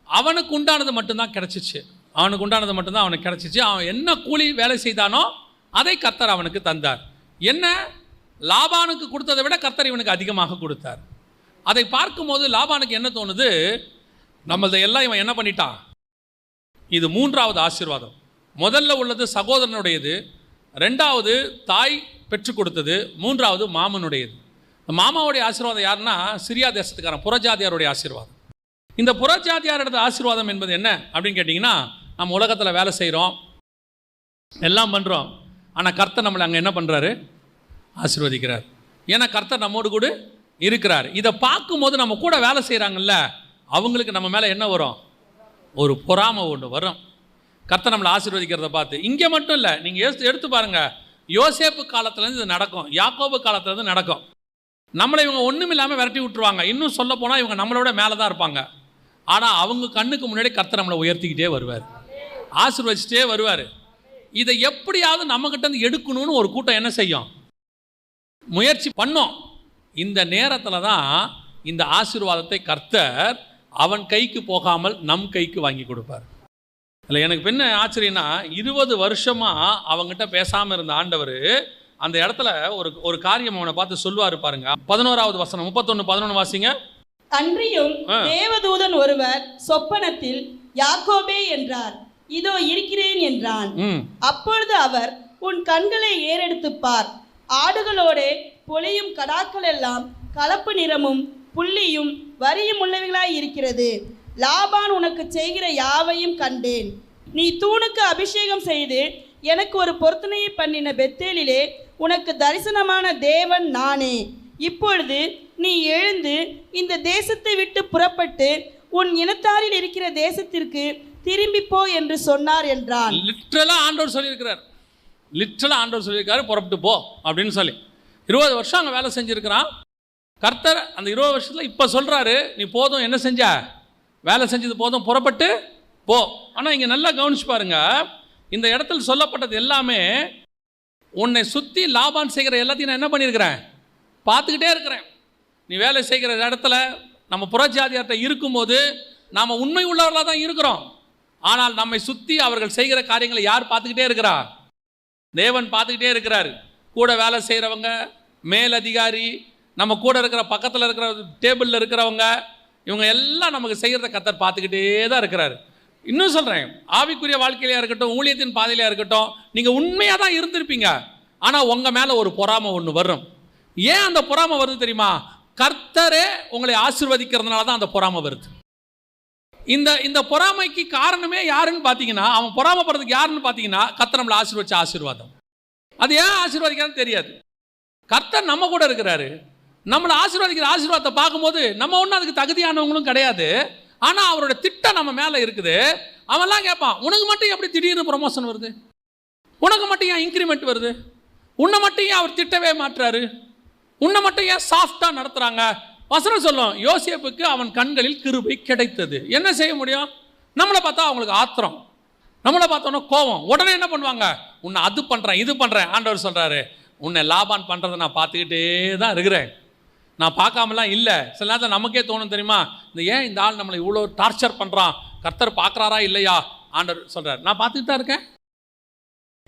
அவனுக்கு உண்டானது மட்டும்தான் கிடச்சிச்சு. அவனுக்கு உண்டானது மட்டும்தான் அவனுக்கு கிடச்சிச்சு. அவன் என்ன கூலி வேலை செய்தானோ அதை கர்த்தர் அவனுக்கு தந்தார். என்ன, லாபானுக்கு கொடுத்ததை விட கர்த்தர் இவனுக்கு அதிகமாக கொடுத்தார். அதை பார்க்கும்போது லாபானுக்கு என்ன தோணுது, நம்மளதை எல்லாம் இவன் என்ன பண்ணிட்டான். இது 3வது ஆசீர்வாதம். முதல்ல உள்ளது சகோதரனுடையது, 2வது தாய் பெற்று கொடுத்தது, 3வது மாமனுடையது. மாமாவுடைய ஆசீர்வாதம் யாருன்னா சிரியா தேசத்துக்காரன், புறஜாதியாருடைய ஆசீர்வாதம். இந்த புறஜாதியாரோட ஆசீர்வாதம் என்பது என்ன அப்படின்னு கேட்டிங்கன்னா, நம்ம உலகத்தில் வேலை செய்கிறோம், எல்லாம் பண்ணுறோம், ஆனால் கர்த்தர் நம்மளை அங்கே என்ன பண்ணுறாரு, ஆசீர்வதிக்கிறார். ஏன்னா கர்த்தர் நம்மோடு கூட இருக்கிறார். இதை பார்க்கும்போது நம்ம கூட வேலை செய்கிறாங்கல்ல, அவங்களுக்கு நம்ம மேலே என்ன வரும், ஒரு பொறாமை ஒன்று வரும். கர்த்தர் நம்மளை ஆசீர்வதிக்கிறத பார்த்து. இங்கே மட்டும் இல்லை, நீங்கள் எடுத்து பாருங்கள், யோசேப்பு காலத்துலேருந்து இது நடக்கும், யாக்கோபு காலத்துலேருந்து நடக்கும். நம்மளை இவங்க ஒன்றும் இல்லாமல் விரட்டி விட்டுருவாங்க. இன்னும் சொல்ல போனால் இவங்க நம்மளோட மேலே தான் இருப்பாங்க. ஆனால் அவங்க கண்ணுக்கு முன்னாடி கர்த்தர் நம்மளை உயர்த்திக்கிட்டே வருவார், ஆசீர்வதிச்சிட்டே வருவார். இதை எப்படியாவது நம்மக்கிட்டேருந்து எடுக்கணும்னு ஒரு கூட்டம் என்ன செய்யும், முயற்சி பண்ணோம். இந்த நேரத்தில் தான் இந்த ஆசீர்வாதத்தை கர்த்தர் அவன் கைக்கு போகாமல் நம் கைக்கு வாங்கி கொடுப்பார். இல்லை, எனக்கு பின்ன ஆச்சரியன்னா, 20 வருஷமாக அவங்ககிட்ட பேசாமல் இருந்த ஆண்டவர் அந்த இடத்துல ஒரு காரியம் அவனை பார்த்து சொல்லுவார் பாருங்க. 11வது வசனம் 31:11 வாசிங்க. அன்றியும் தேவதூதன் ஒருவர் சொப்பனத்தில் யாக்கோபே என்றார், இதோ இருக்கிறேன் என்றான். அப்பொழுது அவர், உன் கண்களை ஏறெடுத்துப் பார், ஆடுகளோடு பொலியும் கடாக்கள் எல்லாம் கலப்பு நிறமும் புள்ளியும் வரியும் உள்ளவைகளாய் இருக்கிறது. லாபான் உனக்கு செய்கிற யாவையும் கண்டேன். நீ தூணுக்கு அபிஷேகம் செய்து எனக்கு ஒரு பொருத்தனையை பண்ணின பெத்தேலிலே உனக்கு தரிசனமான தேவன் நானே. இப்பொழுது நீ எழுந்து இந்த தேசத்தை விட்டு புறப்பட்டு உன் இனத்தாரில் இருக்கிற தேசத்திற்கு திரும்பி போ என்று சொன்னார் என்றான். லிட்ரலாக ஆண்டவர் சொல்லியிருக்காரு, புறப்பட்டு போ அப்படின்னு சொல்லி. 20 வருஷம் அங்கே வேலை செஞ்சுருக்கிறான். கர்த்தர் அந்த 20 வருஷத்தில் இப்போ சொல்கிறாரு, நீ போதும், என்ன செஞ்ச, வேலை செஞ்சது போதும், புறப்பட்டு போ. ஆனால் இங்கே நல்லா கவனிச்சு பாருங்க, இந்த இடத்துல சொல்லப்பட்டது எல்லாமே உன்னை சுற்றி லாபான் செய்கிற எல்லாத்தையும் நான் என்ன பண்ணியிருக்கிறேன், பார்த்துக்கிட்டே இருக்கிறேன். நீ வேலை செய்கிற இடத்துல நம்ம புறஜாதியார்கிட்ட இருக்கும்போது நாம் உண்மை உள்ளவர்களாக தான் இருக்கிறோம். ஆனால் நம்மை சுற்றி அவர்கள் செய்கிற காரியங்களை யார் பார்த்துக்கிட்டே இருக்கிறா, தேவன் பார்த்துக்கிட்டே இருக்கிறார். கூட வேலை செய்கிறவங்க, மேலதிகாரி, நம்ம கூட இருக்கிற பக்கத்தில் இருக்கிற டேபிளில் இருக்கிறவங்க, இவங்க எல்லாம் நமக்கு செய்கிறத கர்த்தர் பார்த்துக்கிட்டே தான் இருக்கிறாரு. இன்னும் சொல்கிறேன், ஆவிக்குரிய வாழ்க்கையிலையாக இருக்கட்டும், ஊழியத்தின் பாதையிலையாக இருக்கட்டும், நீங்கள் உண்மையாக தான் இருந்திருப்பீங்க. ஆனால் உங்கள் மேலே ஒரு பொறாமை ஒன்று வரும். ஏன் அந்த பொறாமை வருது தெரியுமா? கர்த்தரே உங்களை ஆசீர்வதிக்கிறதுனால தான் அந்த பொறாமை வருது. இந்த பொறாமைக்கு காரணமே யாருன்னு பார்த்தீங்கன்னா, அவன் பொறாமைப்படுறதுக்கு யாருன்னு பார்த்தீங்கன்னா, கர்த்தர் நம்மளை ஆசீர்வதிச்ச ஆசீர்வாதம். அது ஏன் ஆசீர்வதிக்கிறான்னு தெரியாது. கர்த்தர் நம்ம கூட இருக்கிறாரு. நம்மளை ஆசீர்வதிக்கிற ஆசீர்வாதத்தை பார்க்கும்போது நம்ம ஒன்றும் அதுக்கு தகுதியானவங்களும் கிடையாது. ஆனால் அவரோட திட்டம் நம்ம மேலே இருக்குது. அவன்லாம் கேட்பான், உனக்கு மட்டும் எப்படி திடீர்னு ப்ரொமோஷன் வருது, உனக்கு மட்டும் ஏன் இன்க்ரிமெண்ட் வருது, உன்னை மட்டும் ஏன் அவர் திட்டவே மாட்டுறாரு, உன்னை மட்டும் ஏன் சாஃப்டாக நடத்துகிறாங்க. வசனம் சொல்லும், யோசேப்புக்கு அவன் கண்களில் கிருபை கிடைத்தது. என்ன செய்ய முடியும்? நம்மளை பார்த்தா அவங்களுக்கு ஆத்திரம், நம்மளை பார்த்தோன்னா கோபம். உடனே என்ன பண்ணுவாங்க? உன்னை அது பண்ணுறேன் இது பண்ணுறேன். ஆண்டவர் சொல்கிறாரு, உன்னை லாபான் பண்ணுறதை நான் பார்த்துக்கிட்டே தான் இருக்கிறேன், நான் பார்க்காமலாம் இல்லை. சில நேரத்தில் நமக்கே தோணும் தெரியுமா, ஏன் இந்த ஆள் நம்மளை இவ்வளோ டார்ச்சர் பண்ணுறான், கர்த்தர் பார்க்குறாரா இல்லையா? ஆண்டவர் சொல்கிறார், நான் பார்த்துக்கிட்டு தான் இருக்கேன்.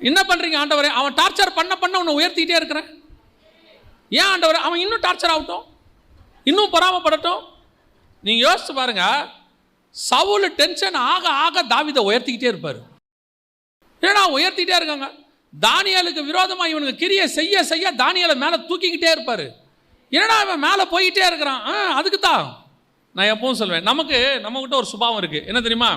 என்ன பண்ணுறீங்க ஆண்டவரே? அவன் டார்ச்சர் பண்ண உன்னை உயர்த்திக்கிட்டே இருக்கிறேன். ஏன் ஆண்டவரே? அவன் இன்னும் டார்ச்சர் ஆகட்டும், இன்னும் பொறாமப்படட்டும். நீங்கள் யோசிச்சு பாருங்க, சவுல் டென்ஷன் ஆக ஆக தாவீதை உயர்த்திக்கிட்டே இருப்பார். ஏன்னா உயர்த்திக்கிட்டே இருக்காங்க. தானியேலுக்கு விரோதமாக இவனுக்கு கிரியை செய்ய செய்ய தானியேலை மேலே தூக்கிக்கிட்டே இருப்பார். என்னடா இவன் மேலே போயிட்டே இருக்கிறான். அதுக்கு தான் நான் எப்பவும் சொல்வேன், நம்மக்கிட்ட ஒரு சுபாவம் இருக்குது. என்ன தெரியுமா?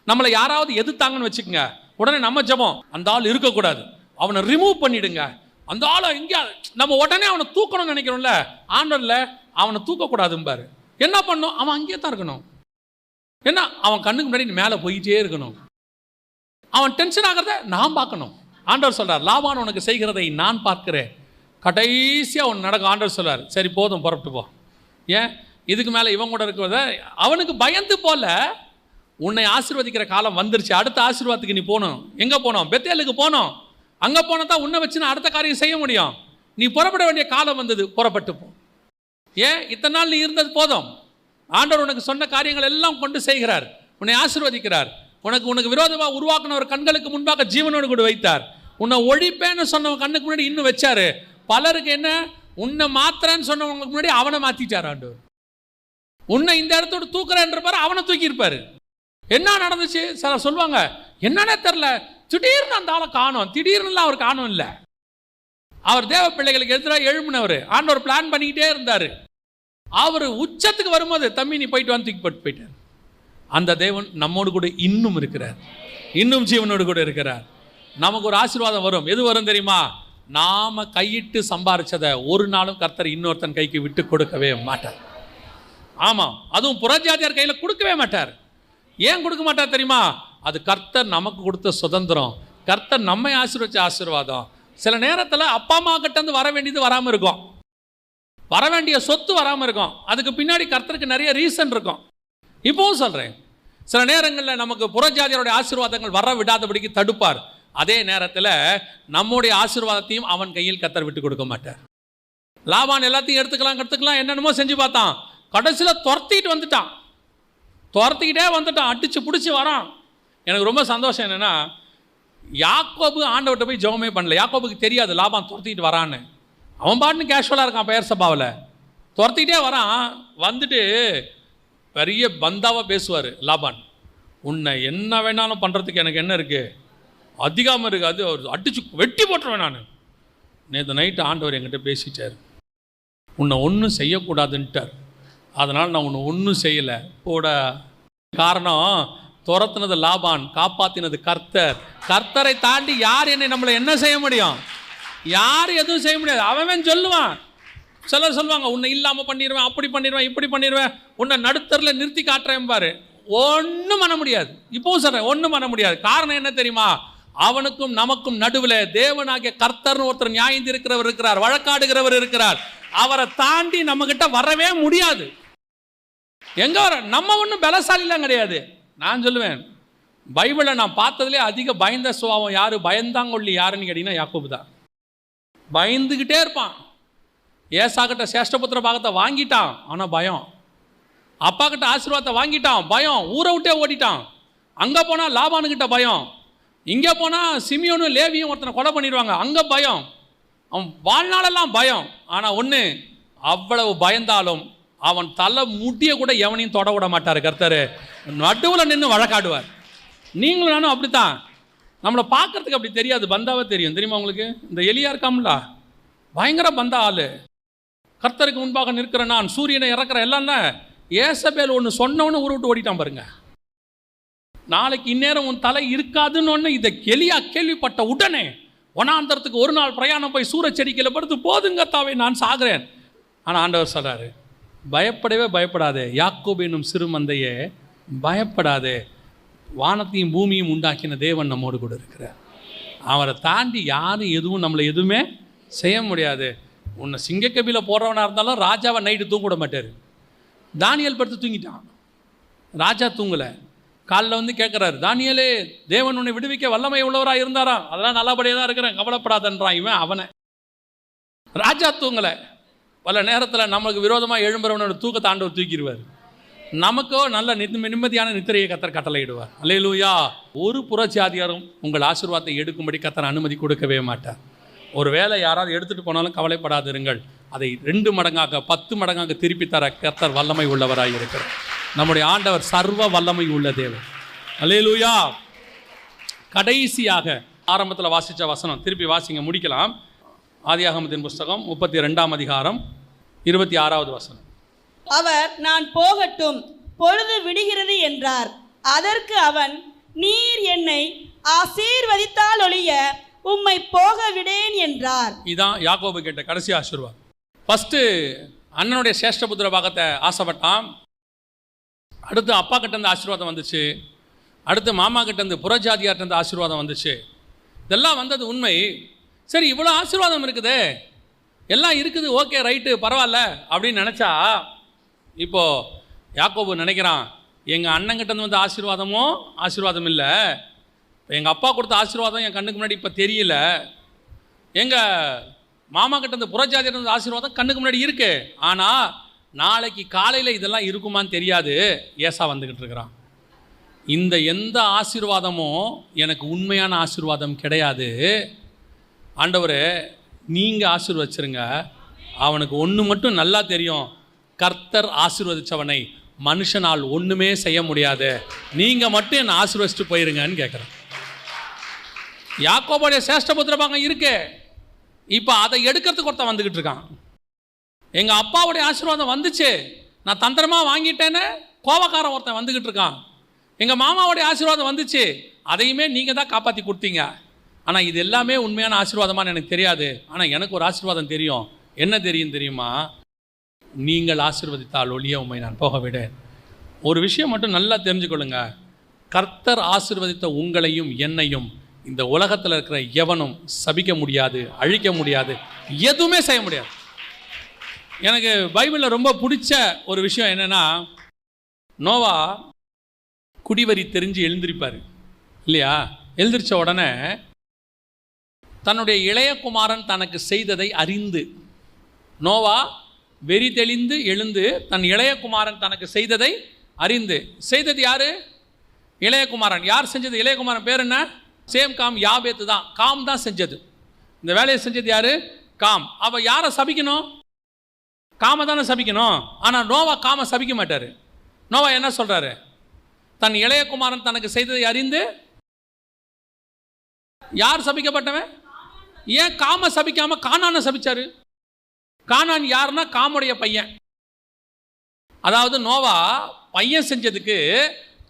நம்மளை யாராவது எதிர்த்தாங்கன்னு வச்சுக்கோங்க, உடனே நம்ம ஜெபம், அந்த ஆள் இருக்கக்கூடாது, அவனை ரிமூவ் பண்ணிடுங்க, அந்த ஆளை எங்கேயா நம்ம உடனே அவனை தூக்கணும்னு நினைக்கிறோம்ல. ஆண்டவர்ல அவனை தூக்கக்கூடாதும்பாரு. என்ன பண்ணும்? அவன் அங்கேயே தான் இருக்கணும். என்ன, அவன் கண்ணுக்கு முன்னாடி மேலே போயிட்டே இருக்கணும். அவன் டென்ஷன் ஆகிறத நான் பார்க்கணும். ஆண்டவர் சொல்றார், லாபான் உனக்கு செய்கிறதை நான் பார்க்கிறேன், கடைசியாக ஒன்று நடக்கும். ஆண்டவர் சொல்றார், சரி போதும், புறப்பட்டு போ. ஏன் இதுக்கு மேலே இவன் கூட இருக்கிறத அவனுக்கு பயந்து போல, உன்னை ஆசீர்வதிக்கிற காலம் வந்துருச்சு, அடுத்த ஆசீர்வாதத்துக்கு நீ போகணும். எங்கே போனோம்? பெத்தேலுக்கு போனோம். அங்கே போனால் தான் உன்னை வச்சு நான் அடுத்த காரியம் செய்ய முடியும். நீ புறப்பட வேண்டிய காலம் வந்தது, புறப்பட்டு போ. ஏன் இத்தனை நாள் நீ இருந்தது போதும். ஆண்டவர் உனக்கு சொன்ன காரியங்கள் எல்லாம் கொண்டு செய்கிறார், உன்னை ஆசீர்வதிக்கிறார். உனக்கு விரோதமாக உருவாக்குனவர் கண்களுக்கு முன்பாக ஜீவனோடு கூட வைத்தார். உன்னை ஒழிப்பேன்னு சொன்னவன் கண்ணுக்கு முன்னாடி இன்னும் வச்சாரு. பலருக்கு என்ன, உன்னை மாத்திரன்னு சொன்னவங்களுக்கு முன்னாடி அவனை மாற்றிட்டார் ஆண்டவர். உன்னை இந்த இடத்தோடு தூக்குறேன்றப்பாரு, அவனை தூக்கியிருப்பாரு. என்ன நடந்துச்சு? சில சொல்லுவாங்க, என்னன்னே தெரில, திடீர்னு அந்த ஆளை காணும். திடீர்னுலாம் அவர் காணும் இல்லை, அவர் தேவ பிள்ளைகளுக்கு எதிராக எழும்பினவர். ஆண்டவர் பிளான் பண்ணிக்கிட்டே இருந்தார். அவர் உச்சத்துக்கு வரும்போது, தம்பி நீ போயிட்டு வந்து தூக்கி போட்டு போயிட்டார். அந்த தேவன் நம்மோடு கூட இன்னும் இருக்கிறார், இன்னும் ஜீவனோடு கூட இருக்கிறார். நமக்கு ஒரு ஆசீர்வாதம் வரும். எது வரும் தெரியுமா? நாம கையிட்டு சம்பாரிச்சதை ஒரு நாளும் கர்த்தர் இன்னொருத்தன் கைக்கு விட்டு கொடுக்கவே மாட்டார். ஆமாம், அதுவும் புறஜாதியார் கையில் கொடுக்கவே மாட்டார். ஏன் கொடுக்க மாட்டார் தெரியுமா? அது கர்த்தர் நமக்கு கொடுத்த சுதந்திரம், கர்த்தர் நம்மை ஆசீர்வச்ச ஆசீர்வாதம். சில நேரத்தில் அப்பா அம்மா கிட்டேருந்து வர வேண்டியது வராமல் இருக்கும், வர வேண்டிய சொத்து வராமல் இருக்கும். அதுக்கு பின்னாடி கர்த்தருக்கு நிறைய ரீசன் இருக்கும். இப்போவும் சொல்கிறேன், சில நேரங்களில் நமக்கு புறஜாதியருடைய ஆசீர்வாதங்கள் வர விடாதபடிக்கு தடுப்பார். அதே நேரத்தில் நம்முடைய ஆசீர்வாதத்தையும் அவன் கையில் கர்த்தர் விட்டு கொடுக்க மாட்டார். லாபான் எல்லாத்தையும் எடுத்துக்கலாம் என்னென்னமோ செஞ்சு பார்த்தான். கடைசியில் துரத்திக்கிட்டே வந்துட்டான், அடித்து பிடிச்சி வரான். எனக்கு ரொம்ப சந்தோஷம் என்னென்னா, யாக்கோபு ஆண்டவர்கிட்ட போய் ஜெபமே பண்ணல. யாக்கோபுக்கு தெரியாது லாபான் துரத்திக்கிட்டு வரான்னு. அவன் பாட்டுன்னு கேஷுவலாக இருக்கான் பெயர் சபாவில். துரத்திக்கிட்டே வரான். வந்துட்டு பெரிய பந்தாவாக பேசுவார் லாபான். உன்னை என்ன வேணாலும் பண்ணுறதுக்கு எனக்கு என்ன இருக்குது, அதிகமாக இருக்குது, அது அவர் அடித்து வெட்டி போட்டுருவேன் நான். நேற்று நைட்டு ஆண்டவர் என்கிட்ட பேசிட்டார், உன்னை ஒன்றும் செய்யக்கூடாதுன்ட்டார். அதனால் நான் உன்னை ஒன்றும் செய்யலை போட. காரணம், துரத்துனது லாபான், காப்பாற்றினது கர்த்தர். கர்த்தரை தாண்டி யார் நம்மளை என்ன செய்ய முடியும்? யார் எதுவும் செய்ய முடியாது. அவன் சொல்லுவான். சிலர் சொல்லுவாங்க, உன்னை இல்லாமல் பண்ணிடுவேன், அப்படி பண்ணிடுவேன், இப்படி பண்ணிடுவேன், உன்னை நடுத்தரில் நிறுத்தி காட்டுறேன் பாரு. ஒன்றும் பண்ண முடியாது. இப்போவும் சொல்கிறேன், ஒன்றும் பண்ண முடியாது. காரணம் என்ன தெரியுமா? அவனுக்கும் நமக்கும் நடுவில் தேவனாகிய கர்த்தர்னு ஒருத்தர் நியாயம் இருக்கிறவர் இருக்கிறார், வழக்காடுகிறவர் இருக்கிறார். அவரை தாண்டி நம்மகிட்ட வரவே முடியாது. எங்க வர? நம்ம ஒன்றும் பலசாலிலாம் கிடையாது. நான் சொல்லுவேன், பைபிளில் நான் பார்த்ததுலேயே அதிக பயந்த சுபாவம் யாரு, பயந்தாங்கொள்ளி யாருன்னு கேட்டிங்கன்னா யாக்கோபு தான். பயந்துக்கிட்டே இருப்பான். ஏசாக்கிட்ட சேஷ்டபுத்திர பாகத்தை வாங்கிட்டான், ஆனால் பயம். அப்பா கிட்ட ஆசீர்வாதத்தை வாங்கிட்டான், பயம். ஊரை விட்டே ஓடிட்டான். அங்கே போனால் லாபானுக்கிட்ட பயம், இங்கே போனால் சிமியோனும் லேவியும் ஒருத்தனை கொலை பண்ணிடுவாங்க, அங்கே பயம். அவன் வாழ்நாளெல்லாம் பயம். ஆனால் ஒன்று, அவ்வளவு பயந்தாலும் அவன் தலை முடிய கூட எவனையும் தொட விட மாட்டார் கர்த்தர். நடுவில் நின்று வழக்காடுவார். நீங்களும் நானும் அப்படித்தான். நம்மளை பார்க்கறதுக்கு அப்படி தெரியாது, பந்தாவே தெரியும். தெரியுமா உங்களுக்கு? இந்த எலியா இருக்காமல, பயங்கர பந்தா ஆள். கர்த்தருக்கு முன்பாக நிற்கிற நான், சூரியனை இறக்குற எல்லாம் ஏசபேல் ஒன்று சொன்னவொன்னு ஊரை விட்டு ஓடிட்டான் பாருங்க. நாளைக்கு இந்நேரம் உன் தலை இருக்காதுன்னு ஒன்று இதை எலியா கேள்விப்பட்ட உடனே வனாந்தரத்துக்கு ஒரு நாள் பிரயாணம் போய் சூரச்செடிக்கையில் படுத்து, போதுங்கத்தாவே நான் சாகிறேன். ஆனால் ஆண்டவர் சொல்கிறாரு, பயப்படவே பயப்படாதே, யாக்கோபு என்னும் சிறு மந்தையே பயப்படாதே, வானத்தையும் பூமியும் உண்டாக்கின தேவன் நம்மோடு கூட இருக்கிறார். அவரை தாண்டி யாரும் எதுவும் நம்மளை எதுவுமே செய்ய முடியாது. உன்னை சிங்கக்கபியில் போடுறவனாக இருந்தாலும் ராஜாவை நைட்டு தூங்க விட மாட்டார். தானியேல் படுத்து தூங்கிட்டான், ராஜா தூங்கலை. காலில் வந்து கேட்குறாரு, தானியேலே தேவன் உன்னை விடுவிக்க வல்லமை உள்ளவராக இருந்தாரா? அதெல்லாம் நல்லபடியாக தான் இருக்கிறேன், கவலைப்படாதன்றான் இவன். அவனை ராஜா தூங்கலை. பல நேரத்தில் நமக்கு விரோதமாக எழும்புறவனோட தூக்கத்தை ஆண்டவர் தூக்கிடுவார். நமக்கோ நல்ல நிம்மதியான நித்திரையை கர்த்தர் கட்டளையிடுவார். அல்லேலூயா. ஒரு புறஜாதியாரும் உங்கள் ஆசீர்வாதத்தை எடுக்கும்படி கர்த்தர் அனுமதி கொடுக்கவே மாட்டார். ஒரு வேளை யாராவது எடுத்துகிட்டு போனாலும் கவலைப்படாதிருங்கள், அதை 2 மடங்காக 10 மடங்காக திருப்பி தர கர்த்தர் வல்லமை உள்ளவராக இருக்கிறார். நம்முடைய ஆண்டவர் சர்வ வல்லமை உள்ள தேவன். அல்லேலூயா. கடைசியாக ஆரம்பத்தில் வாசித்த வசனம் திருப்பி வாசிங்க, முடிக்கலாம். ஆதியாகமத்தின் புஸ்தகம் 32ஆம் அதிகாரம் 26வது வசனம். அவர் நான் போகட்டும், பொழுது விடுகிறது என்றார். அதற்கு அவன், நீர் என்னை ஆசீர்வதித்தால் ஒழிய உம்மை போக விடேன் என்றார். இதான் யாக்கோபு கேட்ட கடைசி ஆசீர்வாதம். ஃபஸ்ட்டு அண்ணனுடைய சேஷ்டபுத்திர பாகத்தை ஆசைப்பட்டான். அடுத்து அப்பா கிட்டேருந்து ஆசீர்வாதம் வந்துச்சு. அடுத்து மாமா கிட்டேருந்து புறஜாதியார்கிட்ட ஆசீர்வாதம் வந்துச்சு. இதெல்லாம் வந்தது உண்மை. சரி, இவ்வளோ ஆசீர்வாதம் இருக்குது, எல்லாம் இருக்குது, ஓகே ரைட்டு பரவாயில்ல அப்படின்னு நினச்சா, இப்போது யாக்கோபு நினைக்கிறான், எங்கள் அண்ணங்கிட்டேருந்து வந்து ஆசீர்வாதம் இல்லை, எங்கள் அப்பா கொடுத்த ஆசீர்வாதம் என் கண்ணுக்கு முன்னாடி இப்போ தெரியல, எங்கள் மாமா கிட்டேருந்து புறஜாதியிருந்து ஆசீர்வாதம் கண்ணுக்கு முன்னாடி இருக்குது, ஆனால் நாளைக்கு காலையில் இதெல்லாம் இருக்குமான்னு தெரியாது. ஏசா வந்துக்கிட்டு இருக்கிறான். இந்த எந்த ஆசீர்வாதமும் எனக்கு உண்மையான ஆசீர்வாதம் கிடையாது. ஆண்டவரே, நீங்கள் ஆசீர்வச்சிருங்க. அவனுக்கு ஒன்று மட்டும் நல்லா தெரியும், கர்த்தர் ஆசீர்வதித்தவனை மனுஷனால் ஒன்றுமே செய்ய முடியாது, நீங்கள் மட்டும் என்னை ஆசீர்வதிச்சுட்டு போயிருங்கன்னு கேட்குறேன். யாக்கோபுடைய சேஷ்டபுத்திர பாகம் இருக்கு, இப்போ அதை எடுக்கிறதுக்கு ஒருத்தன் வந்துக்கிட்டு இருக்கான். எங்கள் அப்பாவுடைய ஆசீர்வாதம் வந்துச்சு, நான் தந்திரமாக வாங்கிட்டேன்னு கோபக்காரன் ஒருத்தன் வந்துக்கிட்டு இருக்கான். எங்கள் மாமாவுடைய ஆசீர்வாதம் வந்துச்சு, அதையுமே நீங்கள் தான் காப்பாற்றி கொடுத்தீங்க. ஆனால் இது எல்லாமே உண்மையான ஆசீர்வாதமானு எனக்கு தெரியாது. ஆனால் எனக்கு ஒரு ஆசீர்வாதம் தெரியும். என்ன தெரியுமா? நீங்கள் ஆசீர்வதித்தால் ஒழிய உம்மை நான் போக விடேன். ஒரு விஷயம் மட்டும் நல்லா தெரிஞ்சுக்கொள்ளுங்க, கர்த்தர் ஆசீர்வதித்த உங்களையும் என்னையும் இந்த உலகத்தில் இருக்கிற எவனும் சபிக்க முடியாது, அழிக்க முடியாது, எதுவுமே செய்ய முடியாது. எனக்கு பைபிளில் ரொம்ப பிடிச்ச ஒரு விஷயம் என்னென்னா, நோவா குடிவரி தெரிஞ்சு எழுந்திருப்பார் இல்லையா? எழுந்திரிச்ச உடனே தன்னுடைய இளைய குமாரன் தனக்கு செய்ததை அறிந்து, நோவா வெறி தெளிந்து எழுந்து தன் இளையகுமாரன் தனக்கு செய்ததை அறிந்து, செய்தது யாரு? இளையகுமாரன். யார் செஞ்சது? இளையகுமாரன் பேர் என்ன? சேம் காம் யாபேத்து தான். காம் தான் செஞ்சது. இந்த வேலையை செஞ்சது யாரு? காம். அவ யாரை சபிக்கணும்? காம தானே சபிக்கணும். ஆனால் நோவா காம சபிக்க மாட்டார். நோவா என்ன சொல்றாரு? தன் இளையகுமாரன் தனக்கு செய்ததை அறிந்து. யார் சபிக்கப்பட்டவன்? ஏன் காம சபிக்காம கானானை சபிச்சாரு? கானான் யாருன்னா காமுடைய பையன். அதாவது நோவா பையன் செஞ்சதுக்கு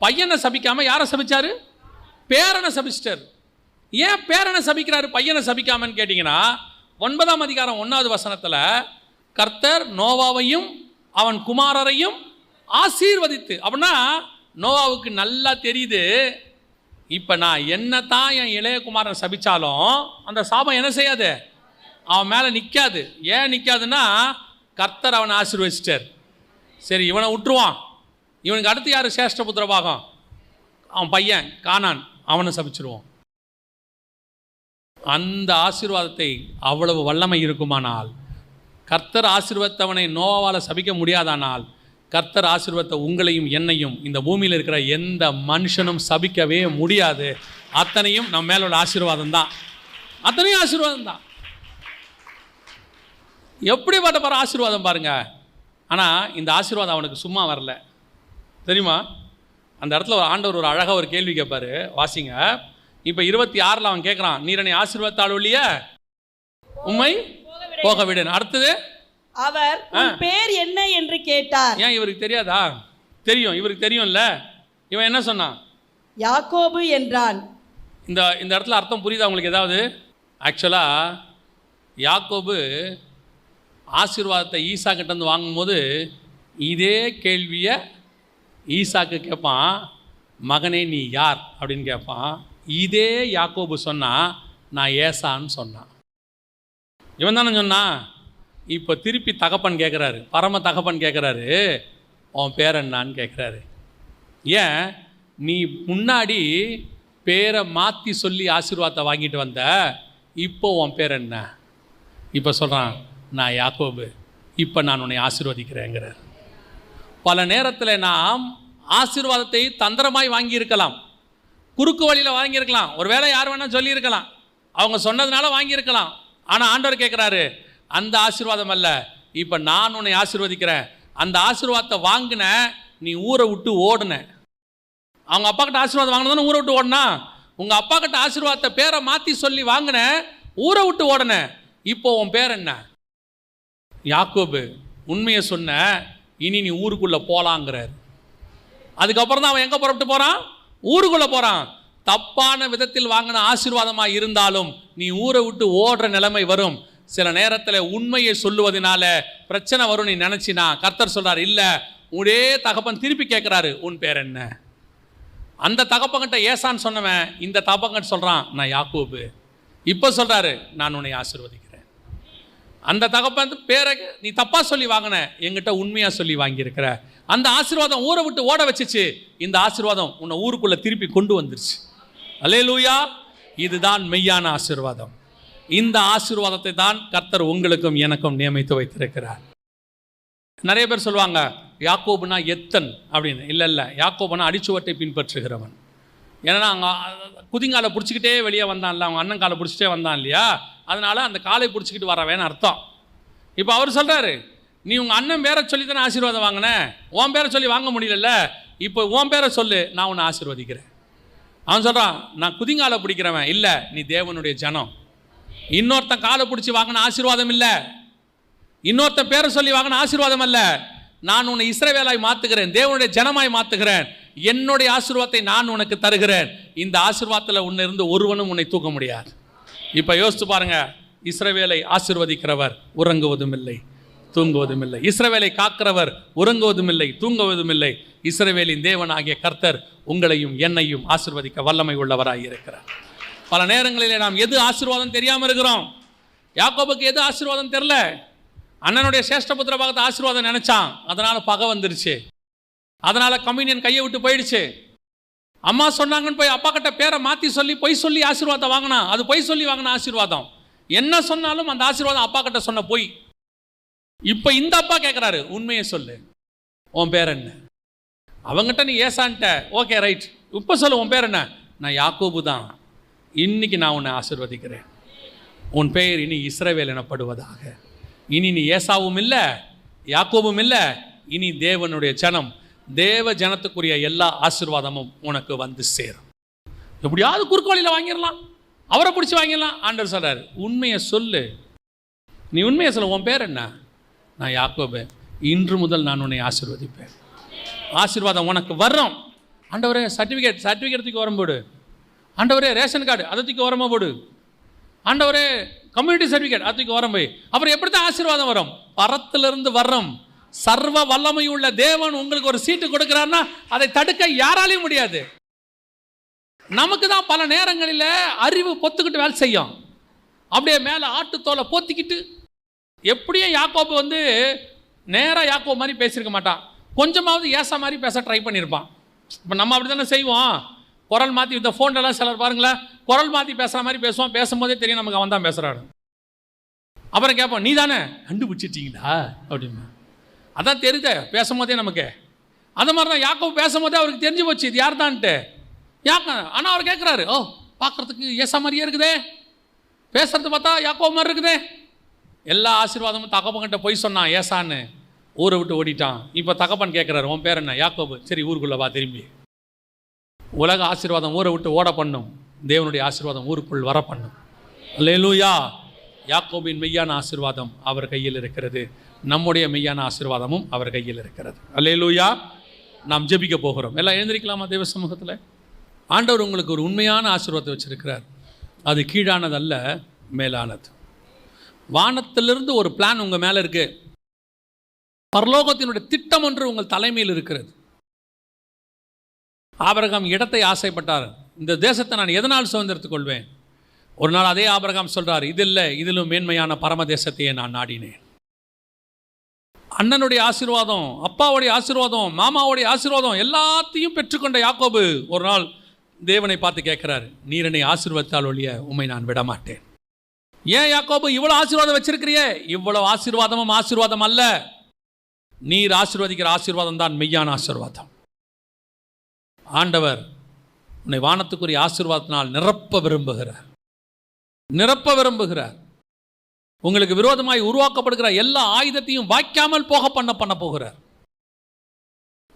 பையனை சபிக்காம யாரை சபிச்சாரு? பேரனை சபிச்சிட்டாரு. ஏன் பேரனை சபிக்கிறாரு பையனை சபிக்காமன்னு கேட்டிங்கன்னா, 9ஆம் அதிகாரம் 1வது வசனத்தில் கர்த்தர் நோவாவையும் அவன் குமாரரையும் ஆசீர்வதித்து, அப்படின்னா நோவாவுக்கு நல்லா தெரியுது, இப்போ நான் என்ன தான் என் இளையகுமாரன் சபிச்சாலும் அந்த சாபம் என்ன செய்யாது, அவன் மேலே நிற்காது. ஏன் நிற்காதுன்னா கர்த்தர் அவனை ஆசீர்வதிச்சிட்டார். சரி, இவனை விட்டுருவான். இவனுக்கு அடுத்து யார் சேஷ்டபுத்திர பாகம்? அவன் பையன் கானான், அவனை சபிச்சிருவான். அந்த ஆசீர்வாதத்தை அவ்வளவு வல்லமை இருக்குமானால், கர்த்தர் ஆசீர்வதித்தவனை நோவாவால் சபிக்க முடியாதானால், கர்த்தர் ஆசீர்வதித்த உங்களையும் என்னையும் இந்த பூமியில் இருக்கிற எந்த மனுஷனும் சபிக்கவே முடியாது. அத்தனையும் நம்ம மேலோட ஆசீர்வாதம் தான். அத்தனையும் ஆசீர்வாதம் தான். எப்படிப்பட்ட ஆசீர்வாதம் பாருங்க. ஆனால் இந்த ஆசீர்வாதம் அவனுக்கு சும்மா வரல, தெரியுமா? அந்த இடத்துல ஒரு ஆண்டவர் ஒரு அழகாக ஒரு கேள்வி கேட்பாரு. வாசிங்க. இப்போ 26 அவன் கேட்குறான், நீர் என்னை ஆசீர்வதித்தால் ஒழிய உம்மை போக விடேன். அடுத்தது அவர் உன் பேர் என்ன என்று கேட்டார். ஏன் இவருக்கு தெரியாதா? தெரியும், இவருக்கு தெரியும்ல. இவன் என்ன சொன்னான்? யாக்கோபு என்றான். இந்த இடத்துல அர்த்தம் புரியுதா உங்களுக்கு ஏதாவது? ஆக்சுவலாக யாக்கோபு ஆசீர்வாதத்தை ஈசா கிட்டேருந்து வாங்கும்போது இதே கேள்வியை ஈசாக்கு கேட்பான், மகனே நீ யார் அப்படின்னு கேட்பான். இதே யாக்கோபு சொன்னான், நான் ஏசான்னு சொன்னான். இவன் தானே சொன்னான். இப்போ திருப்பி தகப்பன் கேட்குறாரு, பரம தகப்பன் கேட்குறாரு, உன் பேர் என்னான்னு கேட்குறாரு. ஏன்? நீ முன்னாடி பேரை மாற்றி சொல்லி ஆசீர்வாதத்தை வாங்கிட்டு வந்த, இப்போ உன் பேர் என்ன? இப்போ சொல்கிறான், நான் யாக்கோபு, இப்போ நான் உன்னை ஆசீர்வதிக்கிறேங்கிறார். பல நேரத்தில் நாம் ஆசீர்வாதத்தை தந்திரமாய் வாங்கியிருக்கலாம், குறுக்கு வழியில் வாங்கியிருக்கலாம், ஒரு வேளை யார் வேணால் சொல்லியிருக்கலாம், அவங்க சொன்னதுனால வாங்கியிருக்கலாம். ஆனால் ஆண்டவர் கேட்குறாரு, அந்த ஆசீர்வாதம் அல்ல, இப்போ நான் உன்னை ஆசீர்வதிக்கிறேன். அந்த ஆசீர்வாதத்தை வாங்கின நீ ஊரை விட்டு ஓடுன. அவங்க அப்பா கிட்ட ஆசீர்வாதம் வாங்கினதானே ஊரை விட்டு ஓடனா? உங்கள் அப்பா கிட்ட ஆசீர்வாதத்தை பேரை மாற்றி சொல்லி வாங்கின, ஊரை விட்டு ஓடன. இப்போ உன் பேர் என்ன? யாக்கோபு. உண்மையை சொன்ன, இனி நீ ஊருக்குள்ளே போகலாங்கிறார். அதுக்கப்புறம் தான் அவன் எங்கே புறப்பட்டு போகிறான்? ஊருக்குள்ளே போகிறான். தப்பான விதத்தில் வாங்கின ஆசீர்வாதமாக இருந்தாலும் நீ ஊரை விட்டு ஓடுற நிலைமை வரும். சில நேரத்தில் உண்மையை சொல்லுவதனால பிரச்சனை வரும் நீ நினச்சினா, கர்த்தர் சொல்கிறார், இல்லை, உடே தகப்பன் திருப்பி கேட்குறாரு, உன் பேர் என்ன? அந்த தகப்பங்கிட்ட ஏசான்னு சொன்னவன் இந்த தகப்பங்கிட்ட சொல்கிறான், நான் யாக்கோபு. இப்போ சொல்கிறாரு, நான் உன்னை ஆசீர்வதிக்கிறேன். அந்த தகப்பன் பேரை நீ தப்பாக சொல்லி வாங்கின, என்கிட்ட உண்மையாக சொல்லி வாங்கியிருக்கிற. அந்த ஆசீர்வாதம் ஊரை விட்டு ஓட வச்சிச்சு. இந்த ஆசீர்வாதம் உன்னை ஊருக்குள்ளே திருப்பி கொண்டு வந்துருச்சு. அல்லேலூயா. இதுதான் மெய்யான ஆசீர்வாதம். இந்த ஆசீர்வாதத்தை தான் கர்த்தர் உங்களுக்கும் எனக்கும் நியமித்து வைத்திருக்கிறார். நிறைய பேர் சொல்லுவாங்க, யாக்கோபுனா எத்தன் அப்படின்னு. இல்லை, யாக்கோபுனா அடிச்சுவட்டை பின்பற்றுகிறவன். ஏன்னா அங்கே குதிங்காலை பிடிச்சிக்கிட்டே வெளியே வந்தான்ல, அவங்க அண்ணன் காலை பிடிச்சிட்டே வந்தான் இல்லையா, அதனால் அந்த காலை பிடிச்சிக்கிட்டு வரவேன்னு அர்த்தம். இப்போ அவர் சொல்கிறாரு, நீ உங்கள் அண்ணன் பேரை சொல்லி தானே ஆசீர்வாதம் வாங்கின, உன் பேரை சொல்லி வாங்க முடியல, இப்போ உன் பேரை சொல்லு, நான் உன்னை ஆசீர்வதிக்கிறேன். அவன் சொல்கிறான், நான் குதிங்காலை பிடிக்கிறவன் இல்லை, நீ தேவனுடைய ஜனம். இன்னொருத்தன் காலை பிடிச்சி வாங்கின ஆசீர்வாதம் இல்லை, இன்னொருத்தன் பேரை சொல்லி வாங்கின ஆசீர்வாதம் அல்ல. நான் உன்னை இஸ்ரவேலாய் மாற்றுகிறேன், தேவனுடைய ஜனமாய் மாற்றுகிறேன், என்னுடைய ஆசீர்வாதத்தை நான் உனக்கு தருகிறேன். இந்த ஆசீர்வாதத்தில் உன்னை இருந்து ஒருவனும் உன்னை தூக்க முடியாது. இப்போ யோசித்து பாருங்க, இஸ்ரவேலை ஆசீர்வதிக்கிறவர் உறங்குவதும் இல்லை, தூங்குவதும் இல்லை. இஸ்ரவேலை காக்கிறவர் உறங்குவதும் இல்லை, தூங்குவதும் இல்லை. இஸ்ரவேலின் தேவனாகிய கர்த்தர் உங்களையும் என்னையும் ஆசீர்வதிக்க வல்லமை உள்ளவராக இருக்கிறார். பல நேரங்களிலே நாம் எது ஆசீர்வாதம் தெரியாமல் இருக்கிறோம். யாக்கோபுக்கு எது ஆசீர்வாதம் தெரியல. அண்ணனுடைய சேஷ்டபுத்திர பாகத்தை ஆசீர்வாதம் நினைச்சான், அதனால பகை வந்துருச்சு, அதனால கம்யூனியன் கையை விட்டு போயிடுச்சு. அம்மா சொன்னாங்கன்னு போய் அப்பா கிட்ட பேரை மாற்றி சொல்லி பொய் சொல்லி ஆசீர்வாதத்தை வாங்கினா, அது பொய் சொல்லி வாங்கின ஆசீர்வாதம். என்ன சொன்னாலும் அந்த ஆசீர்வாதம் அப்பா கிட்ட சொன்ன பொய். இப்போ இந்த அப்பா கேட்குறாரு, உண்மையை சொல்லு, உன் பேர் என்ன? அவங்ககிட்ட நீ ஏசான்ட்ட, ஓகே ரைட், இப்போ சொல்லு, உன் பேர் என்ன? நான் யாக்கோபு தான். இன்னைக்கு நான் உன்னை ஆசீர்வதிக்கிறேன். உன் பெயர் இனி இஸ்ரவேல் எனப்படுவதாக. இனி நீ ஏசாவும் இல்லை, யாக்கோபும் இல்லை, இனி தேவனுடைய ஜனம். தேவ ஜனத்துக்குரிய எல்லா ஆசீர்வாதமும் உனக்கு வந்து சேரும். எப்படியாவது குறுக்கு வழியில் வாங்கிடலாம், அவரை பிடிச்சி வாங்கிடலாம். ஆண்டவர் சொல்றாரு, உண்மையை சொல்லு, நீ உண்மையை சொல்லு, உன் பேர் என்ன? நான் யாக்கோபு, இன்று முதல் நான் உன்னை ஆசீர்வதிப்பேன். ஆசீர்வாதம் உனக்கு வரும். ஆண்டவரே சர்டிஃபிகேட் தூக்கி வரும்போது, ஆண்டவரே ரேஷன் கார்டு அதை தூக்கி வரமா போடு, ஆண்டவரே கம்யூனிட்டி சர்டிஃபிகேட் அதை தூக்கி வரம் போய். அப்புறம் எப்படி தான் ஆசீர்வாதம் வரும்? பரத்திலிருந்து வரும். சர்வ வல்லமை உள்ள தேவன் உங்களுக்கு ஒரு சீட்டு கொடுக்கிறார்னா அதை தடுக்க யாராலையும் முடியாது. நமக்கு தான் பல நேரங்களில் அறிவு பொத்துக்கிட்டு வேலை செய்யும். அப்படியே மேலே ஆட்டுத்தோலை போத்திக்கிட்டு, எப்படியும் யாக்கோபு வந்து நேராக யாக்கோபு மாதிரி பேசியிருக்க மாட்டான், கொஞ்சமாவது ஏசா மாதிரி பேச ட்ரை பண்ணியிருப்பான். இப்போ நம்ம அப்படி தானே செய்வோம், குரல் மாற்றி. இந்த ஃபோன்லாம் சிலர் பாருங்களேன், குரல் மாற்றி பேசுகிற மாதிரி பேசுவோம், பேசும்போதே தெரியும் நமக்கு அவன் தான் பேசுகிறாரு. அப்புறம் கேட்போம், நீ தானே கண்டுபிடிச்சிட்டிங்களா அப்படின்னு. அதான் தெரியுது பேசும்போதே நமக்கு. அந்த மாதிரி தான் யாக்கோபு பேசும்போதே அவருக்கு தெரிஞ்சு போச்சு இது யார் தான்ட்டு. ஆனால் அவர் கேட்குறாரு, ஓ பார்க்குறதுக்கு ஏசா மாதிரியே இருக்குதே, பேசுறது பார்த்தா யாக்கோபு மாதிரி இருக்குதே. எல்லா ஆசீர்வாதமும் தகப்பன்கிட்ட போய் சொன்னான் ஏசான்னு, ஊரை விட்டு ஓடிட்டான். இப்போ தகப்பன் கேட்குறாரு, உன் பேர் என்ன? யாக்கோபு. சரி ஊருக்குள்ளே வா திரும்பி. உலக ஆசீர்வாதம் ஊரை விட்டு ஓட பண்ணும், தேவனுடைய ஆசீர்வாதம் ஊருக்குள் வர பண்ணும். அல்லேலூயா. யாக்கோபின் மெய்யான ஆசீர்வாதம் அவர் கையில் இருக்கிறது, நம்முடைய மெய்யான ஆசீர்வாதமும் அவர் கையில் இருக்கிறது. அல்லேலூயா. நாம் ஜெபிக்க போகிறோம். எல்லாம் எழுந்திருக்கலாமா தேவ சமூகத்தில்? ஆண்டவர் உங்களுக்கு ஒரு உண்மையான ஆசீர்வாதத்தை வச்சிருக்கிறார். அது கீழானது அல்ல, மேலானது. வானத்திலிருந்து ஒரு பிளான் உங்கள் மேலே இருக்கு. பரலோகத்தினுடைய திட்டம் ஒன்று உங்கள் தலைமையில் இருக்கிறது. ஆபிரகாம் இடத்தை ஆசைப்பட்டார், இந்த தேசத்தை நான் எதனால் சுதந்திரத்துக் கொள்வேன்? ஒரு நாள் அதே ஆபிரகாம் சொல்றார், இது இல்லை, இதிலும் மேன்மையான பரம தேசத்தையே நான் நாடினேன். அண்ணனுடைய ஆசீர்வாதம், அப்பாவுடைய ஆசீர்வாதம், மாமாவுடைய ஆசீர்வாதம் எல்லாத்தையும் பெற்றுக்கொண்ட யாக்கோபு ஒரு நாள் தேவனை பார்த்து கேட்கிறார், நீர் என்னை ஆசீர்வதித்தால் ஒழிய உம்மை நான் விட மாட்டேன். ஏன் யாக்கோபு இவ்வளவு ஆசீர்வாதம் வச்சிருக்கிறியே? இவ்வளவு ஆசீர்வாதமும் ஆசீர்வாதம் அல்ல, நீர் ஆசீர்வதிக்கிற ஆசீர்வாதம் தான் மெய்யான ஆசீர்வாதம். ஆண்டவர் உன்னை வானத்துக்குரிய ஆசீர்வாதத்தினால் நிரப்ப விரும்புகிறார், நிரப்ப விரும்புகிறார். உங்களுக்கு விரோதமாய் உருவாக்கப்படுகிற எல்லா ஆயுதத்தையும் வாய்க்காமல் பண்ண போகிறார்.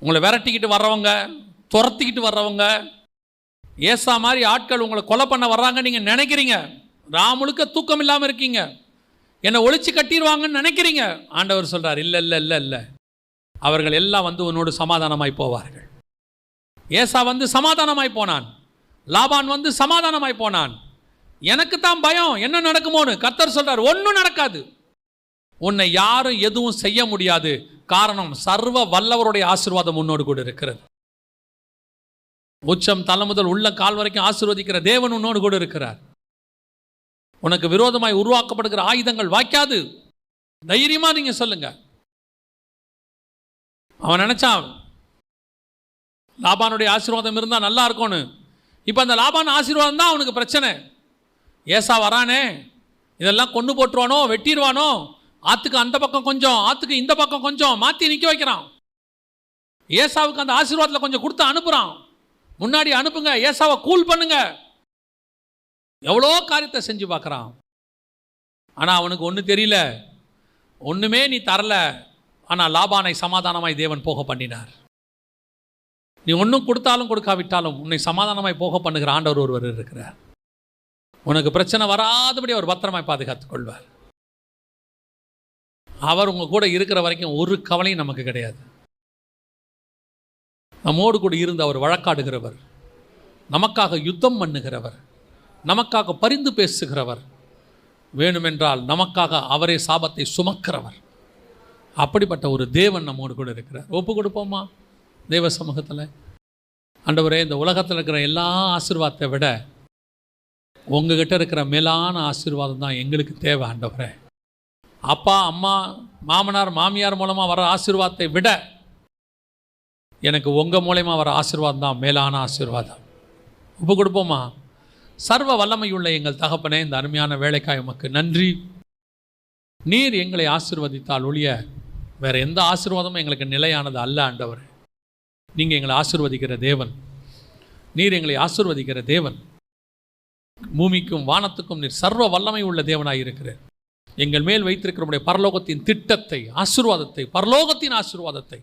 உங்களை விரட்டிக்கிட்டு வர்றவங்க, துரத்திக்கிட்டு வர்றவங்க, ஏசா மாதிரி ஆட்கள் உங்களை கொலை பண்ண வர்றாங்க நீங்கள் நினைக்கிறீங்க. ராமுழுக்க தூக்கம் இல்லாமல் இருக்கீங்க, என்னை ஒழிச்சு கட்டிடுவாங்கன்னு நினைக்கிறீங்க. ஆண்டவர் சொல்கிறார், இல்லை இல்லை இல்லை இல்லை, அவர்கள் எல்லாம் வந்து உன்னோடு சமாதானமாய் போவார்கள். ஏசா வந்து சமாதானமாய் போனான், லாபான் வந்து சமாதானமாய் போனான். எனக்கு தான் பயம், என்ன நடக்குமோன்னு. கர்த்தர் சொல்றார், ஒன்றும் நடக்காது, உன்னை யாரும் எதுவும் செய்ய முடியாது. காரணம், சர்வ வல்லவருடைய ஆசீர்வாதம் உன்னோடு கூட இருக்கிறது. உச்சம் தலை முதல் உள்ள கால் வரைக்கும் ஆசீர்வதிக்கிற தேவன் உன்னோடு கூட இருக்கிறார். உனக்கு விரோதமாய் உருவாக்கப்படுகிற ஆயுதங்கள் வாய்க்காது. தைரியமா நீங்க சொல்லுங்க. அவன் நினைச்சான் லாபானுடைய ஆசீர்வாதம் இருந்தா நல்லா இருக்கும்னு. இப்ப அந்த லாபான் ஆசீர்வாதம் தான் அவனுக்கு பிரச்சனை. ஏசா வரானே, இதெல்லாம் கொண்டு போட்டுருவானோ, வெட்டிடுவானோ, ஆத்துக்கு அந்த பக்கம் கொஞ்சம், ஆத்துக்கு இந்த பக்கம் கொஞ்சம் மாற்றி நிற்க வைக்கிறான். ஏசாவுக்கு அந்த ஆசீர்வாதத்தில் கொஞ்சம் கொடுத்து அனுப்புகிறான். முன்னாடி அனுப்புங்க, ஏசாவை கூல் பண்ணுங்க. எவ்வளோ காரியத்தை செஞ்சு பார்க்குறான். ஆனால் அவனுக்கு ஒன்றும் தெரியல, ஒன்றுமே நீ தரல. ஆனால் லாபானை சமாதானமாய் தேவன் போக பண்ணினார். நீ ஒன்றும் கொடுத்தாலும் கொடுக்காவிட்டாலும் உன்னை சமாதானமாய் போக பண்ணுகிற ஆண்டவர் ஒருவர் இருக்கிறார். உனக்கு பிரச்சனை வராதபடி அவர் பத்திரமாய் பாதுகாத்துக் கொள்வார். அவர் உங்க கூட இருக்கிற வரைக்கும் ஒரு கவலையும் நமக்கு கிடையாது. நம்மோடு கூட இருந்து அவர் வழக்காடுகிறவர், நமக்காக யுத்தம் பண்ணுகிறவர், நமக்காக பரிந்து பேசுகிறவர், வேணுமென்றால் நமக்காக அவரே சாபத்தை சுமக்கிறவர். அப்படிப்பட்ட ஒரு தேவன் நம்மோடு கூட இருக்கிறார். ஒப்பு கொடுப்போமா தேவ சமூகத்தில்? ஆண்டவரே, இந்த உலகத்தில் இருக்கிற எல்லா ஆசீர்வாதத்தை விட உங்ககிட்ட இருக்கிற மேலான ஆசீர்வாதம் தான் எங்களுக்கு தேவை. ஆண்டவரே, அப்பா அம்மா மாமனார் மாமியார் மூலமாக வர ஆசீர்வாதத்தை விட எனக்கு உங்கள் மூலமாக வர ஆசீர்வாதம் தான் மேலான ஆசீர்வாதம். ஒப்பு கொடுப்போமா? சர்வ வல்லமையுள்ள எங்கள் தகப்பனே, இந்த அருமையான வேலைக்காய் உமக்கு நன்றி. நீர் எங்களை ஆசீர்வதித்தால் ஒழிய வேறு எந்த ஆசீர்வாதமும் எங்களுக்கு நிலையானது அல்ல. ஆண்டவரே, நீங்கள் எங்களை ஆசீர்வதிக்கிற தேவன், நீர் எங்களை ஆசீர்வதிக்கிற தேவன். பூமிக்கும் வானத்துக்கும் நீர் சர்வ வல்லமை உள்ள தேவனாய் இருக்கிறார். எங்கள் மேல் வைத்திருக்கிற பரலோகத்தின் திட்டத்தை, ஆசீர்வாதத்தை, பரலோகத்தின் ஆசீர்வாதத்தை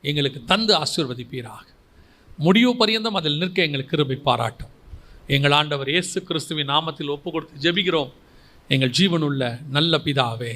எங்களுக்கு தந்து ஆசீர்வதிப்பீராக. முடிவு பரியந்தம் அதில் நிற்க எங்களுக்கு கிருபை பாராட்டும். எங்கள் ஆண்டவர் இயேசு கிறிஸ்துவின் நாமத்தில் ஒப்பு கொடுத்து ஜெபிக்கிறோம் எங்கள் ஜீவனுள்ள நல்ல பிதாவே.